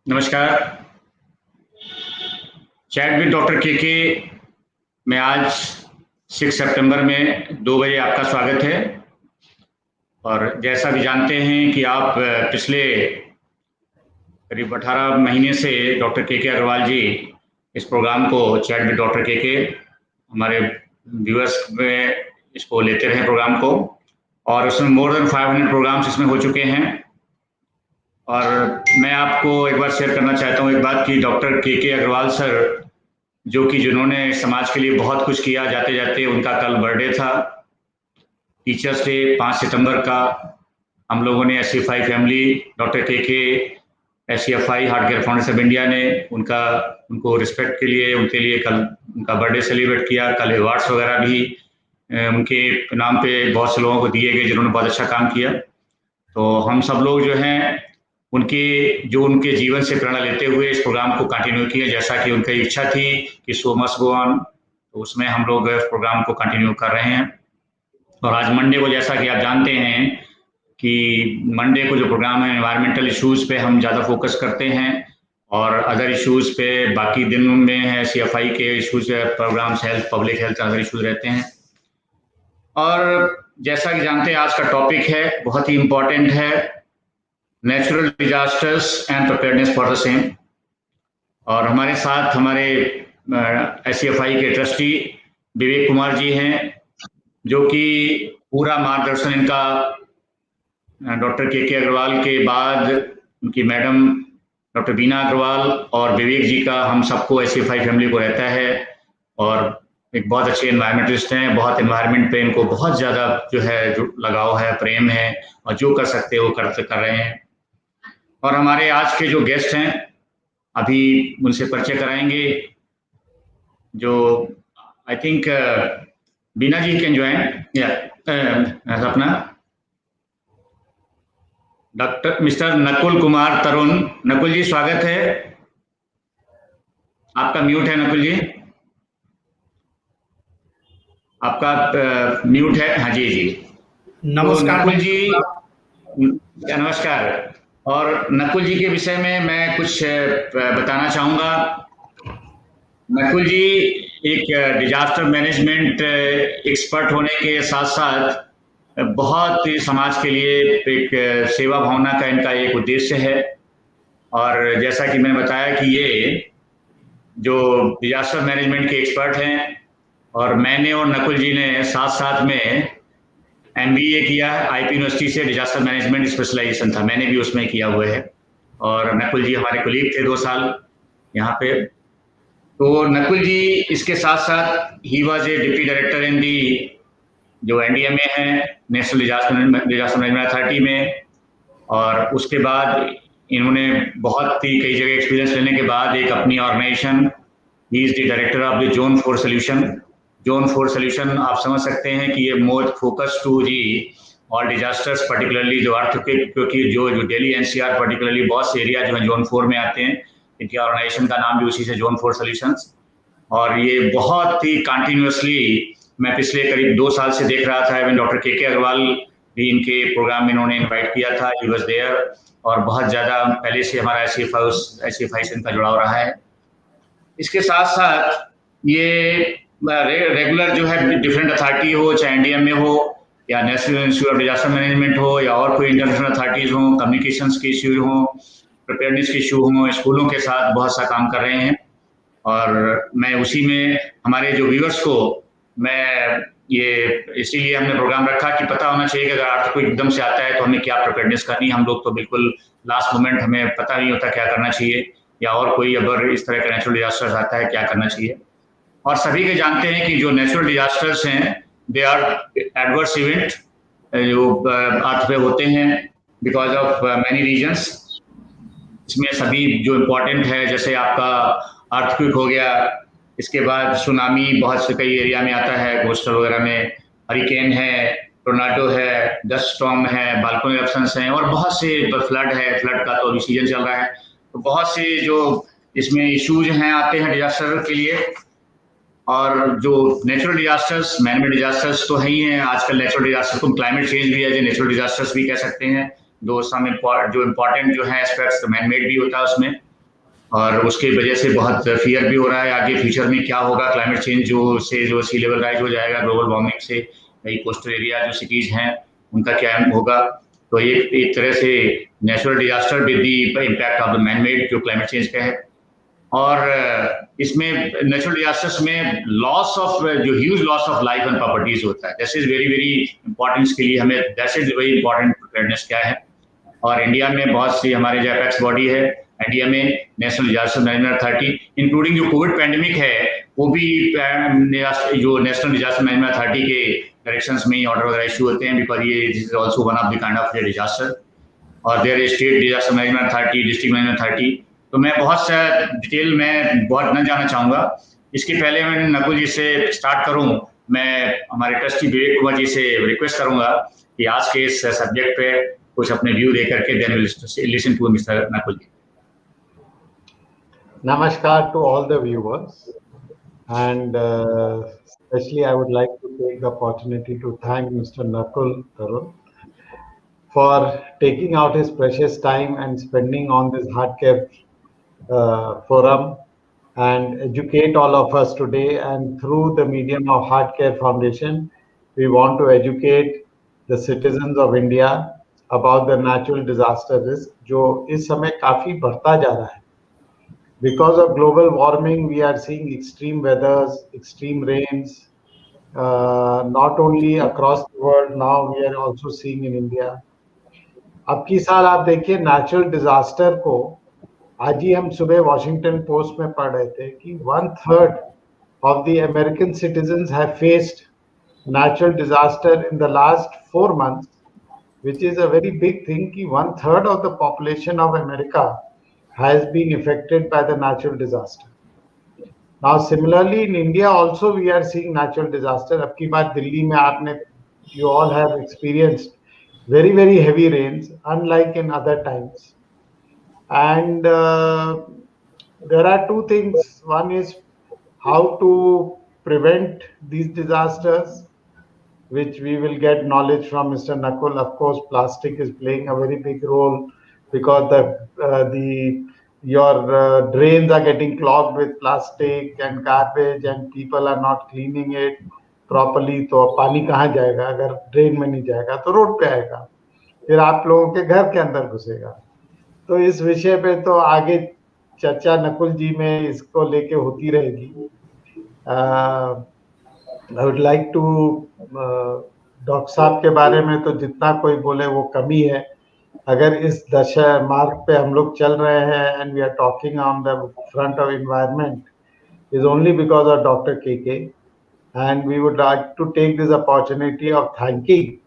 नमस्कार। Chat with doctor के में आज 6 सितंबर में 2 बजे आपका स्वागत है। और जैसा भी जानते हैं कि आप पिछले करीब 18 महीने से डॉक्टर के अग्रवाल जी इस प्रोग्राम को चैट विद डॉक्टर के हमारे व्यूअर्स में इसको लेते रहे प्रोग्राम को, और उसमें मोर देन 500 प्रोग्राम्स इसमें हो चुके हैं। और मैं आपको एक बार शेयर करना चाहता हूँ एक बात कि डॉक्टर के अग्रवाल सर जो कि जिन्होंने समाज के लिए बहुत कुछ किया, जाते जाते उनका कल बर्थडे था, टीचर्स डे 5 सितंबर का। हम लोगों ने SCFI फैमिली, डॉक्टर के SCFI heart care foundation of India ने उनको रिस्पेक्ट के लिए उनके लिए कल उनका बर्थडे सेलिब्रेट किया। कल अवार्ड्स वगैरह भी उनके नाम पे बहुत से लोगों को दिए गए जिन्होंने बहुत अच्छा काम किया। तो हम सब लोग जो हैं उनके जीवन से प्रेरणा लेते हुए इस प्रोग्राम को कंटिन्यू किया, जैसा कि उनकी इच्छा थी कि शो मस्ट गो ऑन, तो उसमें हम लोग प्रोग्राम को कंटिन्यू कर रहे हैं। और आज मंडे को, जैसा कि आप जानते हैं कि मंडे को जो प्रोग्राम है एनवायरमेंटल इश्यूज पे हम ज़्यादा फोकस करते हैं, और अदर इश्यूज पे बाकी दिन में है CFI के issues, programs, health, public health, other issues रहते हैं। और जैसा कि जानते हैं आज का टॉपिक है बहुत ही इम्पोर्टेंट है, natural disasters and preparedness for the same. और हमारे साथ हमारे SCFI के ट्रस्टी विवेक कुमार जी हैं, जो कि पूरा मार्गदर्शन इनका डॉक्टर के अग्रवाल के बाद उनकी मैडम डॉक्टर बीना अग्रवाल और विवेक जी का हम सबको SCFI फैमिली को रहता है। और एक बहुत अच्छे एनवायरमेंटलिस्ट हैं, बहुत एनवायरमेंट पे इनको बहुत ज़्यादा जो लगाव है, प्रेम है, और जो कर सकते हैं वो कर रहे हैं। और हमारे आज के जो गेस्ट हैं अभी उनसे परिचय कराएंगे, जो I think Bina ji can join अपना डॉक्टर मिस्टर नकुल कुमार तरुण। नकुल जी स्वागत है, आपका म्यूट है। नकुल जी आपका म्यूट है। हाँ जी जी, नमस्कार। नकुल जी नमस्कार। और नकुल जी के विषय में मैं कुछ बताना चाहूँगा। नकुल जी एक डिजास्टर मैनेजमेंट एक्सपर्ट होने के साथ साथ बहुत ही समाज के लिए एक सेवा भावना का इनका एक उद्देश्य है। और जैसा कि मैंने बताया कि ये जो डिजास्टर मैनेजमेंट के एक्सपर्ट हैं, और मैंने और नकुल जी ने साथ साथ में MBA किया है IP यूनिवर्सिटी से, डिजास्टर मैनेजमेंट स्पेशलाइजेशन था, मैंने भी उसमें किया हुआ है। और नकुल जी हमारे कोलीग थे 2 साल यहाँ पे। तो नकुल जी इसके साथ साथ ही was a deputy director in the जो NDMA है, नेशनल डिजास्टर मैनेजमेंट अथॉरिटी में। और उसके बाद इन्होंने बहुत ही कई जगह एक्सपीरियंस लेने के बाद एक अपनी organization, he is the director of the zone 4 solution. Zone 4 solution आप समझ सकते हैं कि ये more focus to the all disasters, particularly जो अर्थक्वेक, क्योंकि जो दिल्ली NCR पर्टिकुलरली बहुत से एरिया जो है जोन 4 में आते हैं, इनकी ऑर्गेनाइजेशन का नाम भी उसी से जोन 4 सोल्यूशंस। और ये बहुत ही कंटिन्यूसली मैं पिछले करीब 2 साल से देख रहा था। इवन डॉक्टर के अग्रवाल भी इनके प्रोग्राम में इन्होंने इनवाइट किया था, ही वाज देयर। और बहुत ज़्यादा पहले से हमारा SCFI से इनका जुड़ाव रहा है। इसके साथ साथ ये रेगुलर जो है डिफरेंट अथॉरिटी हो, चाहे NDMA हो या national institute of disaster management हो या और कोई इंटरनेशनल अथॉरिटीज हो, कम्युनिकेशंस के इश्यू हो, प्रिपेयरनेस के इश्यू हो, स्कूलों के साथ बहुत सा काम कर रहे हैं। और मैं उसी में हमारे जो व्यूअर्स को मैं ये इसीलिए हमने प्रोग्राम रखा कि पता होना चाहिए कि अगर आपको एकदम से आता है तो हमें क्या प्रिपेयरनेस करनी है। हम लोग तो बिल्कुल लास्ट मोमेंट, हमें पता नहीं होता क्या करना चाहिए, या और कोई अगर इस तरह का नेचुरल डिजास्टर्स आता है क्या करना चाहिए। और सभी के जानते हैं कि जो नेचुरल डिजास्टर्स हैं दे आर एडवर्स इवेंट जो अर्थ पे होते हैं बिकॉज ऑफ मैनी रीजन्स। इसमें सभी जो इम्पोर्टेंट है, जैसे आपका अर्थक्वेक हो गया, इसके बाद सुनामी बहुत से कई एरिया में आता है, कोस्टल वगैरह में, हरिकेन है, टोर्नाडो है, डस्ट स्टॉर्म है, बाल्कनी एरप्शंस हैं, और बहुत से फ्लड है। फ्लड का तो अभी सीजन चल रहा है। तो बहुत से जो इसमें इश्यूज हैं आते हैं डिजास्टर के लिए। और जो नेचुरल डिजास्टर्स, मैनमेड डिजास्टर्स तो है ही हैं। आजकल नेचुरल डिजास्टर को क्लाइमेट चेंज भी है, जो नेचुरल डिजास्टर्स भी कह सकते हैं। दो सम जो इम्पोर्टेंट जो है एस्पेक्ट्स, तो मैनमेड भी होता है उसमें। और उसकी वजह से बहुत फियर भी हो रहा है आगे फ्यूचर में क्या होगा, क्लाइमेट चेंज जो सी लेवल राइज हो जाएगा ग्लोबल वार्मिंग से, कई कोस्टल एरिया जो सिटीज हैं उनका क्या होगा। तो ये एक तरह से natural disaster with the impact of the man made जो क्लाइमेट चेंज का है। और इसमें नेचुरल डिजास्टर्स में लॉस ऑफ जो huge loss of life and properties होता है, that is very very important के लिए हमें, that is very important preparedness क्या है। और इंडिया में बहुत सी हमारे जो एपेक्स बॉडी है इंडिया में, national disaster management authority, including जो कोविड पैंडेमिक है वो भी जो नेशनल डिजास्टर मैनेजमेंट अथॉरिटी के डायरेक्शंस में ही ऑर्डर वगैरह इशू होते हैं, बिकॉज ये this is also one of the kind of disaster. और there is state disaster management authority, district management authority. तो मैं बहुत सा डिटेल में बहुत न जाना चाहूँगा। इसके पहले मैं नकुल जी से स्टार्ट करूँ, मैं हमारे ट्रस्टी विवेक कुमार जी से रिक्वेस्ट करूँगा कि आज के इस सब्जेक्ट पे कुछ अपने व्यू दे करके then will listen to mister Nakul ji. Namaskar to all the viewers, and especially I would like to take the opportunity to thank Mr. Nakul Tarun for taking out his precious time and spending on this HeartCare forum and educate all of us today. And through the medium of HeartCare Foundation, we want to educate the citizens of India about the natural disaster risk, जो इस समय काफी बढ़ता जा रहा है। Because of global warming, we are seeing extreme weathers, extreme rains, not only across the world, now we are also seeing in India. अब की साल आप देखिए नेचुरल डिजास्टर को, आज ही हम सुबह वॉशिंगटन पोस्ट में पढ़ रहे थे कि 1/3 of the American citizens have faced natural disaster in the last 4 months, which is a very big thing कि 1/3 of the population of America has been affected by the natural disaster. Now similarly in India also we are seeing natural disaster. अब की बात दिल्ली में आपने, you all have experienced very very heavy rains unlike in other times. And there are two things. One is how to prevent these disasters, which we will get knowledge from Mr. Nakul. Of course, plastic is playing a very big role because your drains are getting clogged with plastic and garbage and people are not cleaning it properly. तो पानी कहाँ जाएगा? अगर drain में नहीं जाएगा तो road पे आएगा, फिर आप लोगों के घर के अंदर घुसेगा। तो इस विषय पे तो आगे चर्चा नकुल जी में इसको लेके होती रहेगी। I would like to doctor साहब के बारे में तो जितना कोई बोले वो कमी है। अगर इस दशा मार्ग पे हम लोग चल रहे हैं and we are talking on the front of environment is only because of Dr. KK, and we would like to take this opportunity of thanking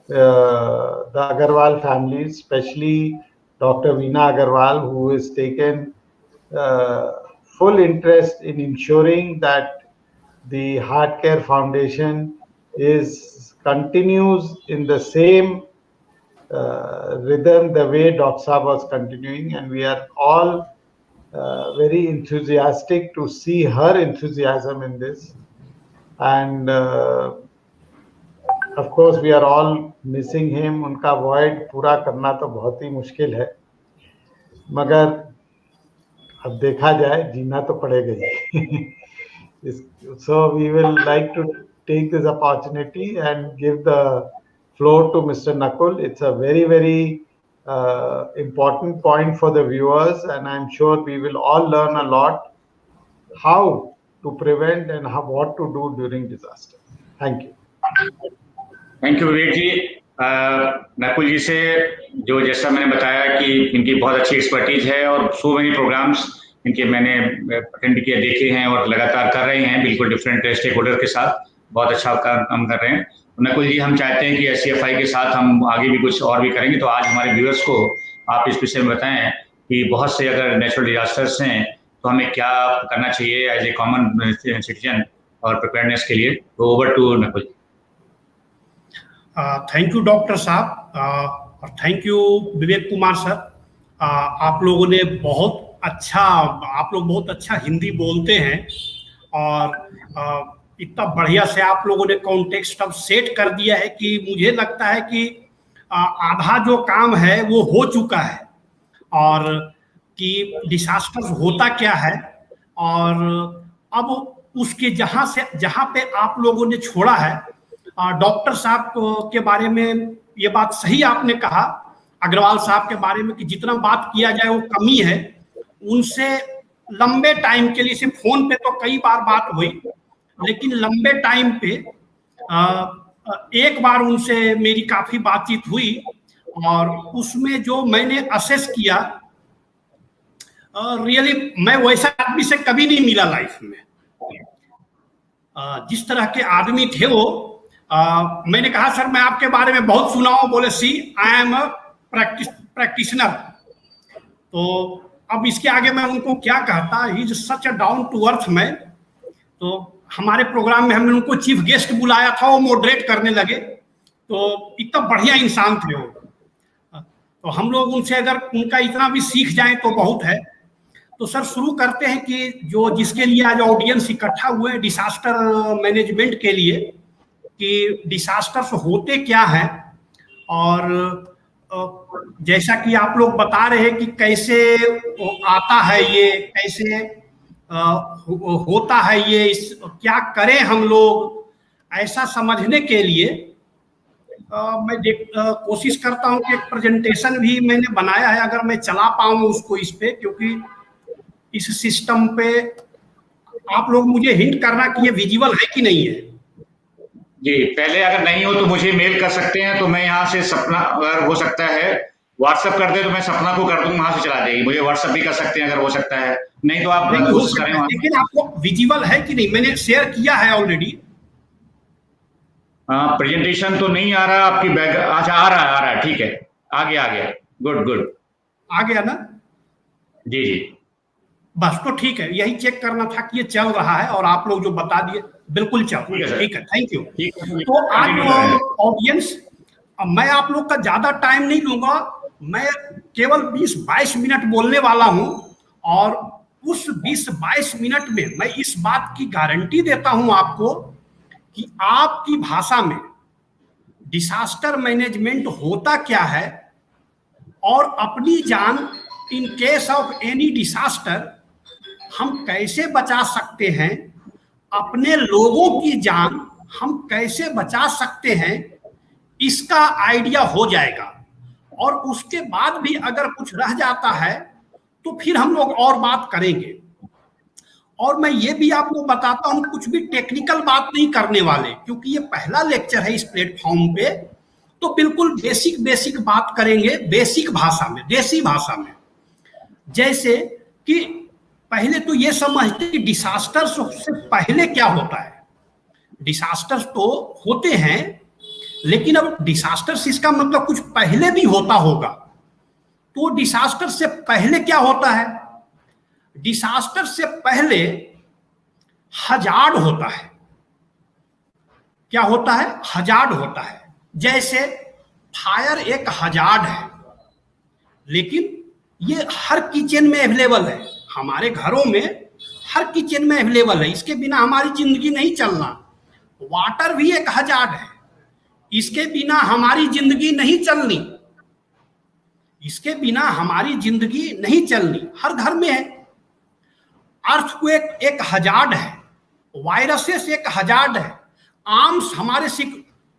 the Agarwal family, especially Dr. Veena Agarwal, who has taken full interest in ensuring that the HeartCare Foundation continues in the same rhythm the way Dr. Saab was continuing, and we are all very enthusiastic to see her enthusiasm in this. And of course we are all missing him. उनका void पूरा करना तो बहुत ही मुश्किल है, मगर अब देखा जाए, जीना तो पड़ेगा ही। So we will like to take this opportunity and give the floor to Mr. Nakul. It's a very, very important point for the viewers, and I'm sure we will all learn a lot how to prevent and what to do during disaster. Thank you. Thank you विवेक जी। नकुल जी से जो जैसा मैंने बताया कि इनकी बहुत अच्छी expertise है और सो मेनी प्रोग्राम्स इनके मैंने अटेंड किए, देखे हैं और लगातार कर रहे हैं, बिल्कुल डिफरेंट स्टेक होल्डर के साथ बहुत अच्छा काम कर रहे हैं। नकुल जी, हम चाहते हैं कि SCFI के साथ हम आगे भी कुछ और भी करेंगे, तो आज हमारे व्यूअर्स को आप इस विषय में बताएं कि बहुत से अगर नेचुरल डिजास्टर्स हैं तो हमें क्या करना चाहिए एज ए कॉमन सिटीजन और प्रिपेयरनेस के लिए। तो over to Nakul ji. Thank you doctor साहब और thank you Vivek Kumar sir. आप लोगों ने आप लोग बहुत अच्छा हिंदी बोलते हैं और इतना बढ़िया से आप लोगों ने कॉन्टेक्स्ट अब सेट कर दिया है कि मुझे लगता है कि आधा जो काम है वो हो चुका है। और कि डिसास्टर होता क्या है, और अब उसके जहां पे आप लोगों ने छोड़ा है, डॉक्टर साहब के बारे में ये बात सही आपने कहा, अग्रवाल साहब के बारे में, कि जितना बात किया जाए वो कमी है। उनसे लंबे टाइम के लिए, सिर्फ फोन पे तो कई बार बात हुई, लेकिन लंबे टाइम पे एक बार उनसे मेरी काफी बातचीत हुई, और उसमें जो मैंने असेस किया, रियली मैं वैसा आदमी से कभी नहीं मिला लाइफ में। जिस तरह के आदमी थे वो, मैंने कहा सर मैं आपके बारे में बहुत सुना हूं। बोले सी आई एम अ प्रैक्टिशनर। तो अब इसके आगे मैं उनको क्या कहता, he is such a down to earth man. तो हमारे प्रोग्राम में हमने उनको चीफ गेस्ट बुलाया था, वो मॉडरेट करने लगे, तो इतना बढ़िया इंसान थे वो। तो हम लोग उनसे अगर उनका इतना भी सीख जाए तो बहुत है। तो सर शुरू करते हैं कि जो जिसके लिए आज ऑडियंस इकट्ठा हुए हैं, डिसास्टर मैनेजमेंट के लिए, कि डिसास्टर्स होते क्या है, और जैसा कि आप लोग बता रहे हैं कि कैसे आता है ये, कैसे होता है ये, क्या करें हम लोग, ऐसा समझने के लिए मैं कोशिश करता हूं कि एक प्रेजेंटेशन भी मैंने बनाया है, अगर मैं चला पाऊं उसको इस पे, क्योंकि इस सिस्टम पे आप लोग मुझे हिंट करना कि ये विजुअल है कि नहीं है। जी, पहले अगर नहीं हो तो मुझे मेल कर सकते हैं, तो मैं यहाँ से सपना, अगर हो सकता है व्हाट्सएप कर दे तो मैं सपना को कर दूंगा, वहां से चला देगी। मुझे व्हाट्सएप भी कर सकते हैं अगर हो सकता है, नहीं तो आप कोशिश करें। लेकिन आपको विजुअल है कि नहीं? मैंने शेयर किया है ऑलरेडी। प्रेजेंटेशन तो नहीं आ रहा आपकी बैक। अच्छा, आ रहा है, ठीक है, आ गया। गुड, आ गया ना? जी, बस तो ठीक है, यही चेक करना था कि ये चल रहा है, और आप लोग जो बता दिए बिल्कुल चल रहा है। ठीक है, थैंक यू। तो आज ऑडियंस, मैं आप लोग का ज्यादा टाइम नहीं लूंगा, मैं केवल 20-22 मिनट बोलने वाला हूं, और उस 20-22 मिनट में मैं इस बात की गारंटी देता हूं आपको कि आपकी भाषा में डिसास्टर मैनेजमेंट होता क्या है, और अपनी जान in case of any disaster हम कैसे बचा सकते हैं, अपने लोगों की जान हम कैसे बचा सकते हैं, इसका आइडिया हो जाएगा। और उसके बाद भी अगर कुछ रह जाता है तो फिर हम लोग और बात करेंगे। और मैं ये भी आपको बताता हूं, कुछ भी टेक्निकल बात नहीं करने वाले, क्योंकि ये पहला लेक्चर है इस प्लेटफॉर्म पे। तो बिल्कुल बेसिक बात करेंगे, बेसिक भाषा में, देसी भाषा में। जैसे कि पहले तो ये समझते कि डिसास्टर्स से पहले क्या होता है। डिसास्टर्स तो होते हैं, लेकिन अब डिसास्टर्स इसका मतलब कुछ पहले भी होता होगा। तो डिसास्टर से पहले क्या होता है? डिसास्टर से पहले हजार्ड होता है। क्या होता है? हजार्ड होता है। जैसे फायर एक हजार्ड है, लेकिन ये हर किचन में अवेलेबल है, हमारे घरों में हर किचन में अवेलेबल है, इसके बिना हमारी जिंदगी नहीं चलना। वाटर भी एक हजार्ड है, इसके बिना हमारी जिंदगी नहीं चलनी, इसके बिना हमारी जिंदगी नहीं चलनी, हर घर में है। अर्थक्वेक एक हजार्ड है, वायरसेस एक हजार्ड है, आर्म्स हमारे सिक।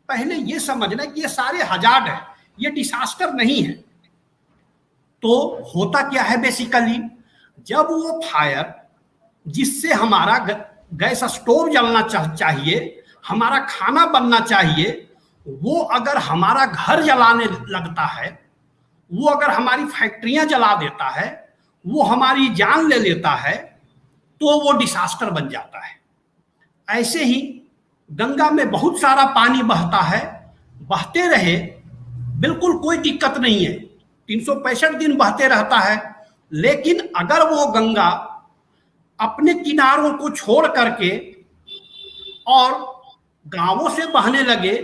पहले ये समझना कि ये सारे हजार्ड है, ये डिसास्टर नहीं है। तो होता क्या है बेसिकली, जब वो फायर जिससे हमारा गैस स्टोव जलना चाहिए, हमारा खाना बनना चाहिए, वो अगर हमारा घर जलाने लगता है, वो अगर हमारी फैक्ट्रियां जला देता है, वो हमारी जान ले लेता है, तो वो डिसास्टर बन जाता है। ऐसे ही गंगा में बहुत सारा पानी बहता है, बहते रहे, बिल्कुल कोई दिक्कत नहीं है, 365 दिन बहते रहता है। लेकिन अगर वो गंगा अपने किनारों को छोड़ करके और गांवों से बहने लगे,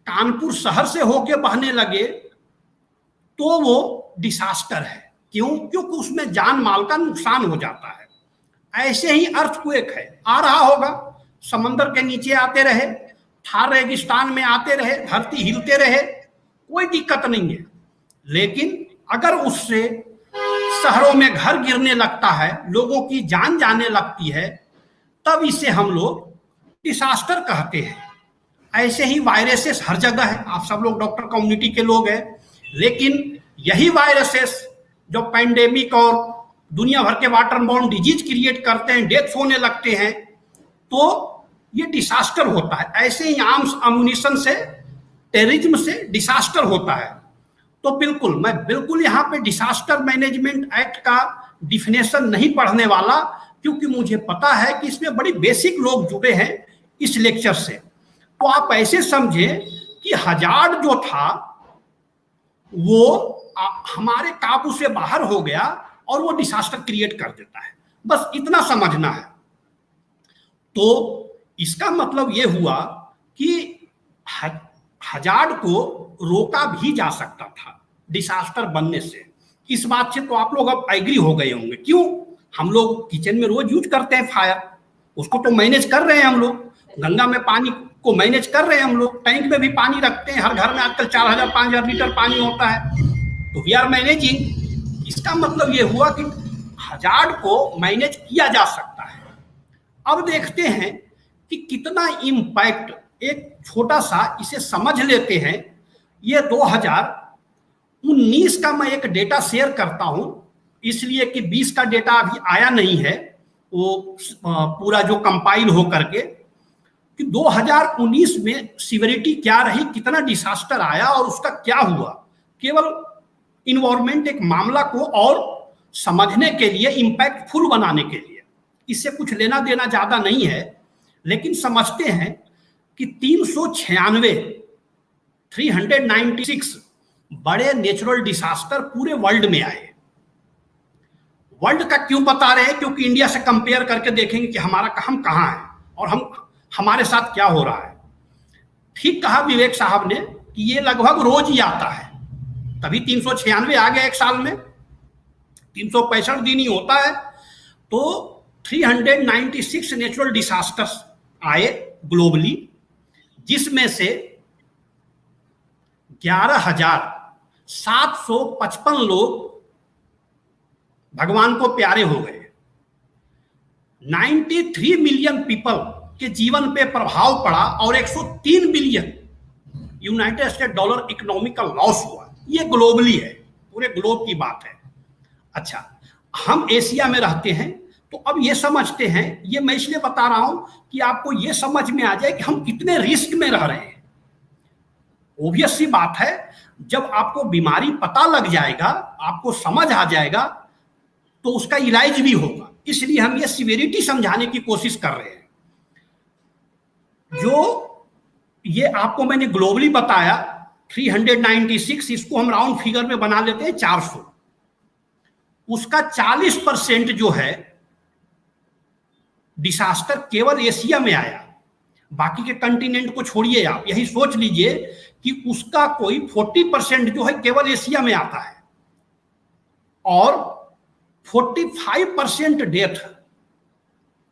कानपुर शहर से होके बहने लगे, तो वो डिसास्टर है। क्यों? क्योंकि उसमें जान माल का नुकसान हो जाता है। ऐसे ही अर्थक्वेक है, आ रहा होगा, समंदर के नीचे आते रहे, थार रेगिस्तान में आते रहे, धरती हिलते रहे, कोई दिक्कत नहीं है। लेकिन अगर उससे शहरों में घर गिरने लगता है, लोगों की जान जाने लगती है, तब इसे हम लोग डिसास्टर कहते हैं। ऐसे ही वायरसेस हर जगह है, आप सब लोग डॉक्टर कम्युनिटी के लोग हैं, लेकिन यही वायरसेस जो पैंडेमिक और दुनिया भर के वाटरबॉर्न डिजीज क्रिएट करते हैं, डेथ होने लगते हैं, तो ये डिसास्टर होता है। ऐसे ही आर्म्स अम्यूनिशन से, टेररिज्म से डिसास्टर होता है। तो बिल्कुल मैं बिल्कुल यहाँ पे डिसास्टर मैनेजमेंट एक्ट का डिफिनेशन नहीं पढ़ने वाला, क्योंकि मुझे पता है कि इसमें बड़ी बेसिक लोग जुड़े हैं इस लेक्चर से। तो आप ऐसे समझें कि हजार्ड जो था वो हमारे काबू से बाहर हो गया और वो डिसास्टर क्रिएट कर देता है, बस इतना समझना है। तो इसका मतलब ये हुआ कि हजार्ड को रोका भी जा सकता था डिसास्टर बनने से। इस बात से तो आप लोग अब एग्री हो गए होंगे। क्यों? हम लोग किचन में रोज यूज करते हैं फायर, उसको तो मैनेज कर रहे हैं हम लोग। गंगा में पानी को मैनेज कर रहे हैं हम लोग, टैंक में भी पानी रखते हैं, हर घर में आजकल 4000-5000 लीटर पानी होता है, तो वी आर मैनेजिंग। इसका मतलब ये हुआ कि हजार्ड को मैनेज किया जा सकता है। अब देखते हैं कि कितना इम्पैक्ट, एक छोटा सा इसे समझ लेते हैं। ये 2019 का मैं एक डेटा शेयर करता हूं, इसलिए कि 20 का डेटा अभी आया नहीं है, वो पूरा जो कंपाइल हो करके, कि 2019 में सिविरिटी क्या रही, कितना डिसास्टर आया और उसका क्या हुआ। केवल इन्वायरमेंट एक मामला को और समझने के लिए, इम्पैक्टफुल बनाने के लिए, इससे कुछ लेना देना ज्यादा नहीं है। लेकिन समझते हैं कि 396 बड़े नेचुरल डिसास्टर पूरे वर्ल्ड में आए। वर्ल्ड का क्यों बता रहे हैं? क्योंकि इंडिया से कंपेयर करके देखेंगे कि हम कहाँ हैं और हमारे साथ क्या हो रहा है। ठीक कहा विवेक साहब ने कि ये लगभग रोज ही आता है, तभी 396 आ गया एक साल में, 365 दिन ही होता है। तो 396 नेचुरल डिसास्टर्स आए ग्लोबली, जिसमें से 11,755 लोग भगवान को प्यारे हो गए। 93 मिलियन पीपल के जीवन पे प्रभाव पड़ा और 103 billion United state dollar economic का लॉस हुआ। ये ग्लोबली है, पूरे ग्लोब की बात है। अच्छा, हम एशिया में रहते हैं, तो अब ये समझते हैं, ये मैं इसलिए बता रहा हूं कि आपको ये समझ में आ जाए कि हम कितने रिस्क में रह रहे हैं। ऑब्वियस सी बात है, जब आपको बीमारी पता लग जाएगा, आपको समझ आ जाएगा, तो उसका इलाज भी होगा। इसलिए हम ये सिवियरिटी समझाने की कोशिश कर रहे हैं। जो ये आपको मैंने ग्लोबली बताया 396, इसको हम राउंड फिगर में बना लेते हैं 400। उसका 40% जो है डिसास्टर केवल एशिया में आया, बाकी के कंटिनेंट को छोड़िए। आप यही सोच लीजिए कि उसका कोई 40% जो है केवल एशिया में आता है, और 45% डेथ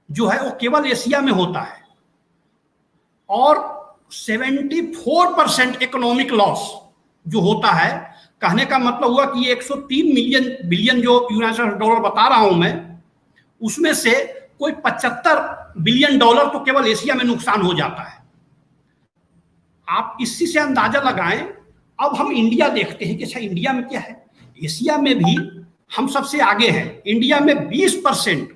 जो है वो केवल एशिया में होता है, और 74% इकोनॉमिक लॉस जो होता है। कहने का मतलब हुआ कि ये 103 बिलियन जो यूनाइटेड डॉलर बता रहा हूं मैं, उसमें से कोई 75 बिलियन डॉलर तो केवल एशिया में नुकसान हो जाता है। आप इसी से अंदाजा लगाएं। अब हम इंडिया देखते हैं कि अच्छा इंडिया में क्या है। एशिया में भी हम सबसे आगे हैं। इंडिया में 20%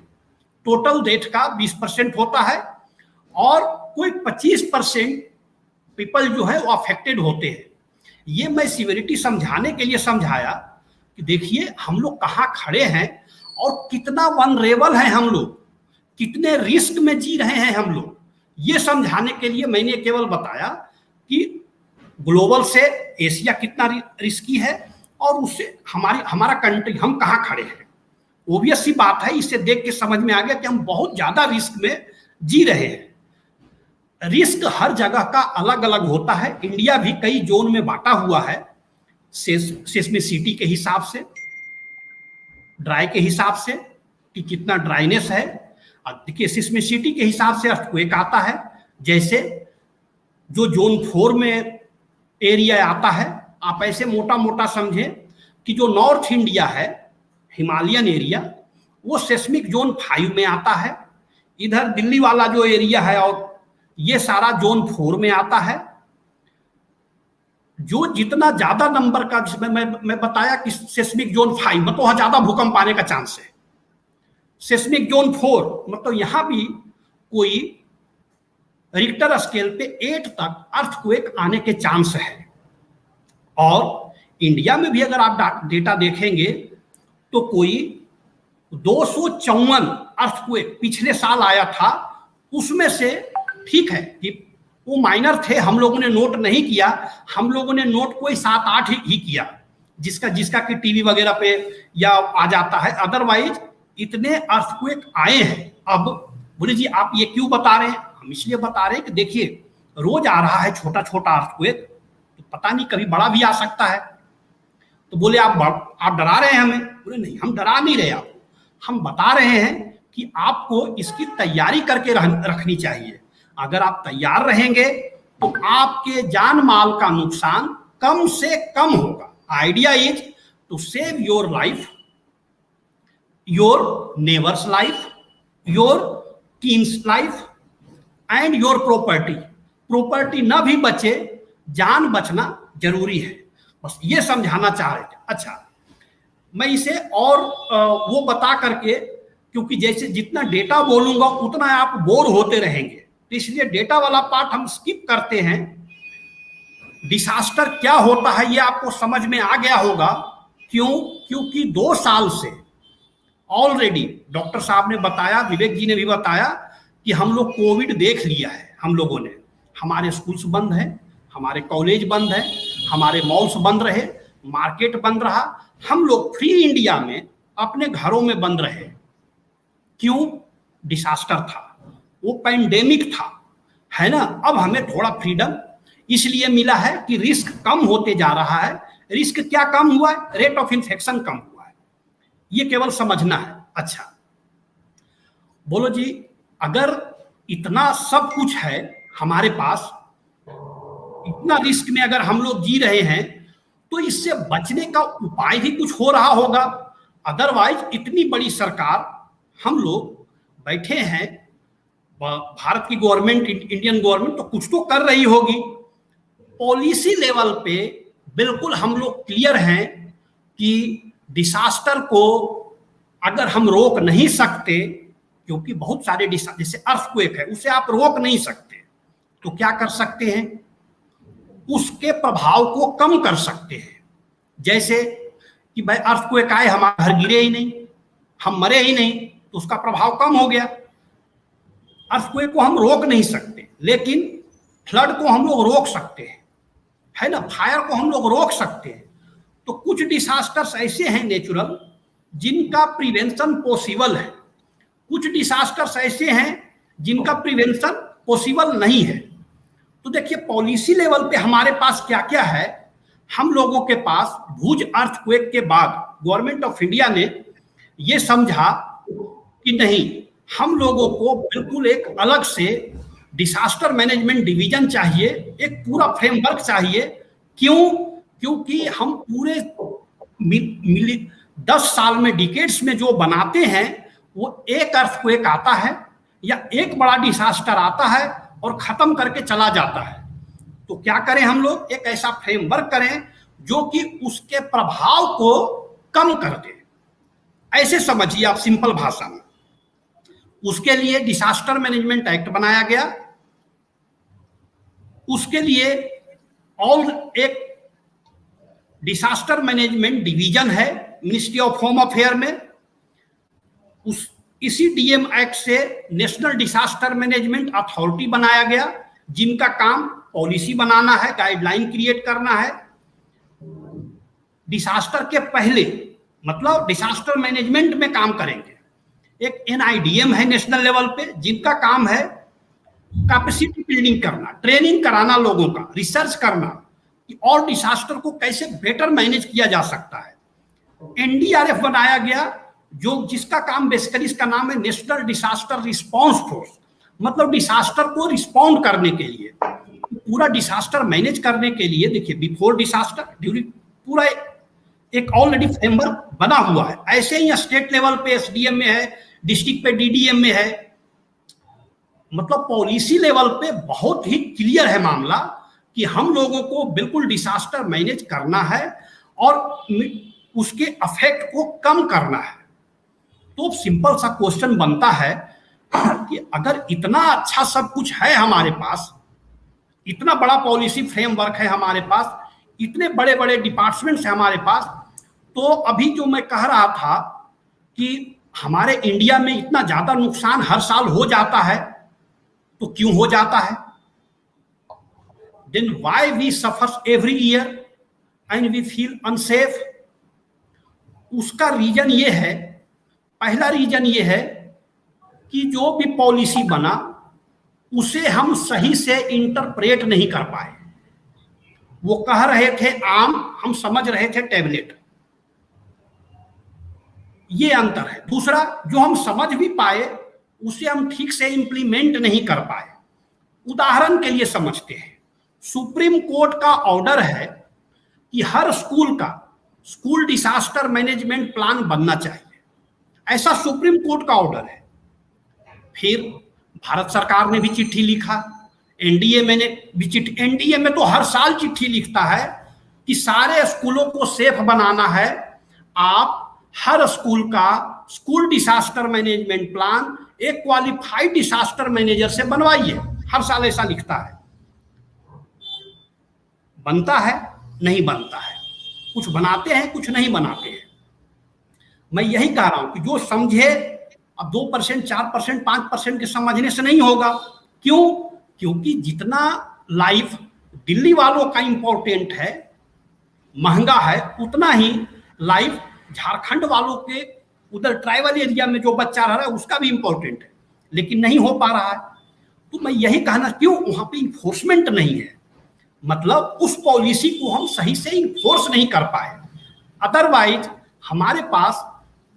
टोटल डेथ का 20% होता है, और कोई 25% पीपल जो है वो अफेक्टेड होते हैं। ये मैं सिवियरिटी समझाने के लिए समझाया कि देखिए हम लोग कहाँ खड़े हैं और कितना वनरेबल है हम लोग, कितने रिस्क में जी रहे हैं हम लोग। ये समझाने के लिए मैंने केवल बताया कि ग्लोबल से एशिया कितना रिस्की है और उससे हमारा कंट्री, हम कहाँ खड़े हैं। ओबियस सी बात है, इससे देख के समझ में आ गया कि हम बहुत ज्यादा रिस्क में जी रहे हैं। रिस्क हर जगह का अलग अलग होता है। इंडिया भी कई जोन में बांटा हुआ है, सिस्मिसिटी के हिसाब से, ड्राई के हिसाब से कि कितना ड्राइनेस है। देखिए सिस्मिसिटी के हिसाब से अर्थक्वेक आता है। जैसे जो जोन 4 में एरिया आता है, आप ऐसे मोटा मोटा समझें कि जो नॉर्थ इंडिया है हिमालयन एरिया, वो सेस्मिक जोन 5 में आता है। इधर दिल्ली वाला जो एरिया है और ये सारा जोन 4 में आता है। जो जितना ज्यादा नंबर का, जिसमें मैं बताया कि सेस्मिक जोन 5 मतलब वहां ज्यादा भूकंप आने का चांस है। सेस्मिक जोन 4 मतलब यहां भी कोई रिक्टर स्केल पे 8 तक अर्थक्वेक आने के चांस है। और इंडिया में भी अगर आप डेटा देखेंगे तो कोई 254 अर्थक्वेक पिछले साल आया था। उसमें से ठीक है कि वो माइनर थे, हम लोगों ने नोट नहीं किया, हम लोगों ने नोट कोई 7-8 ही किया, जिसका कि टीवी वगैरह पे या आ जाता है। अदरवाइज इतने अर्थक्वेक आए हैं। अब बोले जी आप ये क्यों बता रहे हैं? हम इसलिए बता रहे हैं कि देखिए रोज आ रहा है छोटा छोटा अर्थक्वेक, तो पता नहीं कभी बड़ा भी आ सकता है। तो बोले आप डरा रहे हैं हमें। बोले नहीं, हम डरा नहीं रहे आपको, हम बता रहे हैं कि आपको इसकी तैयारी करके रखनी चाहिए। अगर आप तैयार रहेंगे तो आपके जान माल का नुकसान कम से कम होगा। Idea is to save your life, your neighbours life, your kins life and your property न भी बचे, जान बचना जरूरी है। बस ये समझाना चाह रहे थे। अच्छा, मैं इसे और वो बता करके, क्योंकि जैसे जितना डेटा बोलूंगा उतना आप बोर होते रहेंगे, तो इसलिए डेटा वाला पार्ट हम स्किप करते हैं। डिसास्टर क्या होता है ये आपको समझ में आ गया होगा। क्यों? क्योंकि 2 साल से ऑलरेडी डॉक्टर साहब ने बताया, विवेक जी ने भी बताया कि हम लोग कोविड देख लिया है। हम लोगों ने, हमारे स्कूल्स बंद है, हमारे कॉलेज बंद है, हमारे मॉल्स बंद रहे, मार्केट बंद रहा, हम लोग फ्री इंडिया में अपने घरों में बंद रहे। क्यों? डिसास्टर था, वो पैंडेमिक था, है ना। अब हमें थोड़ा फ्रीडम इसलिए मिला है कि रिस्क कम होते जा रहा है। रिस्क क्या कम हुआ है? रेट ऑफ इन्फेक्शन कम हुआ है, ये केवल समझना है। अच्छा बोलो जी, अगर इतना सब कुछ है हमारे पास, इतना रिस्क में अगर हम लोग जी रहे हैं, तो इससे बचने का उपाय भी कुछ हो रहा होगा। अदरवाइज इतनी बड़ी सरकार हम लोग बैठे हैं, भारत की गवर्नमेंट, इंडियन गवर्नमेंट तो कुछ तो कर रही होगी। पॉलिसी लेवल पे बिल्कुल हम लोग क्लियर हैं कि डिसास्टर को अगर हम रोक नहीं सकते, क्योंकि बहुत सारे डिसास्टर, जैसे अर्थक्वेक है, उसे आप रोक नहीं सकते, तो क्या कर सकते हैं? उसके प्रभाव को कम कर सकते हैं। जैसे कि भाई अर्थक्वेक आए, हमारे घर गिरे ही नहीं, हम मरे ही नहीं, तो उसका प्रभाव कम हो गया। अर्थक्वेक को हम रोक नहीं सकते, लेकिन फ्लड को हम लोग रोक सकते हैं, है ना। फायर को हम लोग रोक सकते हैं। तो कुछ डिसास्टर्स ऐसे हैं नेचुरल जिनका प्रिवेंशन पॉसिबल है, कुछ डिसास्टर्स ऐसे हैं जिनका प्रिवेंशन पॉसिबल नहीं है। तो देखिए पॉलिसी लेवल पे हमारे पास क्या क्या है। हम लोगों के पास भुज अर्थक्वेक के बाद गवर्नमेंट ऑफ इंडिया ने ये समझा कि नहीं, हम लोगों को बिल्कुल एक अलग से डिसास्टर मैनेजमेंट डिवीजन चाहिए, एक पूरा फ्रेमवर्क चाहिए। क्यों? क्योंकि हम पूरे 10 साल में, डिकेड्स में जो बनाते हैं, वो एक अर्थक्वेक आता है या एक बड़ा डिसास्टर आता है और खत्म करके चला जाता है। तो क्या करें हम लोग? एक ऐसा फ्रेमवर्क करें जो कि उसके प्रभाव को कम कर दे। ऐसे समझिए आप सिंपल भाषा में। उसके लिए डिसास्टर मैनेजमेंट एक्ट बनाया गया। उसके लिए और एक डिसास्टर मैनेजमेंट डिवीजन है मिनिस्ट्री ऑफ होम अफेयर में। इसी डीएम एक्ट से नेशनल डिसास्टर मैनेजमेंट अथॉरिटी बनाया गया, जिनका काम पॉलिसी बनाना है, गाइडलाइन क्रिएट करना है। डिसास्टर के पहले मतलब डिसास्टर मैनेजमेंट में काम करेंगे। एक एनआईडीएम है नेशनल लेवल पे, जिनका काम है कैपेसिटी बिल्डिंग करना, ट्रेनिंग कराना लोगों का, रिसर्च करना कि और डिसास्टर को कैसे बेटर मैनेज किया जा सकता है। एनडीआरएफ बनाया गया, जो जिसका काम बेसिकली, इसका नाम है नेशनल डिसास्टर रिस्पांस फोर्स, मतलब डिसास्टर को रिस्पॉन्ड करने के लिए, पूरा डिसास्टर मैनेज करने के लिए। देखिए बिफोर डिसास्टर, ड्यूरिंग, पूरा एक ऑलरेडी फ्रेमवर्क बना हुआ है। ऐसे ही स्टेट लेवल पे एसडीएम में है, डिस्ट्रिक्ट पे डीडीएम में है, मतलब पॉलिसी लेवल पे बहुत ही क्लियर है मामला कि हम लोगों को बिल्कुल डिजास्टर मैनेज करना है और उसके अफेक्ट को कम करना है। तो सिंपल सा क्वेश्चन बनता है कि अगर इतना अच्छा सब कुछ है हमारे पास, इतना बड़ा पॉलिसी फ्रेमवर्क है हमारे पास, इतने बड़े बड़े डिपार्टमेंट्स हैं हमारे पास, तो अभी जो मैं कह रहा था कि हमारे इंडिया में इतना ज्यादा नुकसान हर साल हो जाता है, तो क्यों हो जाता है? Then why we suffer every year and we feel unsafe? उसका रीजन ये है, पहला रीजन ये है कि जो भी पॉलिसी बना उसे हम सही से इंटरप्रेट नहीं कर पाए। वो कह रहे थे आम, हम समझ रहे थे टैबलेट। ये अंतर है। दूसरा, जो हम समझ भी पाए उसे हम ठीक से इंप्लीमेंट नहीं कर पाए। उदाहरण के लिए समझते हैं, सुप्रीम कोर्ट का ऑर्डर है कि हर स्कूल का स्कूल डिजास्टर मैनेजमेंट प्लान बनना चाहिए, ऐसा सुप्रीम कोर्ट का ऑर्डर है। फिर भारत सरकार ने भी चिट्ठी लिखा, एनडीए में भी चिट्ठी, एनडीए में तो हर साल चिट्ठी लिखता है कि सारे स्कूलों को सेफ बनाना है, आप हर स्कूल का स्कूल डिजास्टर मैनेजमेंट प्लान एक क्वालिफाइड डिजास्टर मैनेजर से बनवाइए। हर साल ऐसा लिखता है। बनता है? नहीं बनता है। कुछ बनाते हैं, कुछ नहीं बनाते हैं। मैं यही कह रहा हूं कि जो समझे, अब 2%, 4%, 5% के समझने से नहीं होगा। क्यों? क्योंकि जितना लाइफ दिल्ली वालों का इंपॉर्टेंट है, महंगा है, उतना ही लाइफ झारखंड वालों के उधर ट्राइबल एरिया में जो बच्चा रह रहा है उसका भी इंपॉर्टेंट है, लेकिन नहीं हो पा रहा है। तो मैं यही कहना, क्यों? वहां पे इंफोर्समेंट नहीं है, मतलब उस पॉलिसी को हम सही से इंफोर्स नहीं कर पाए। अदरवाइज हमारे पास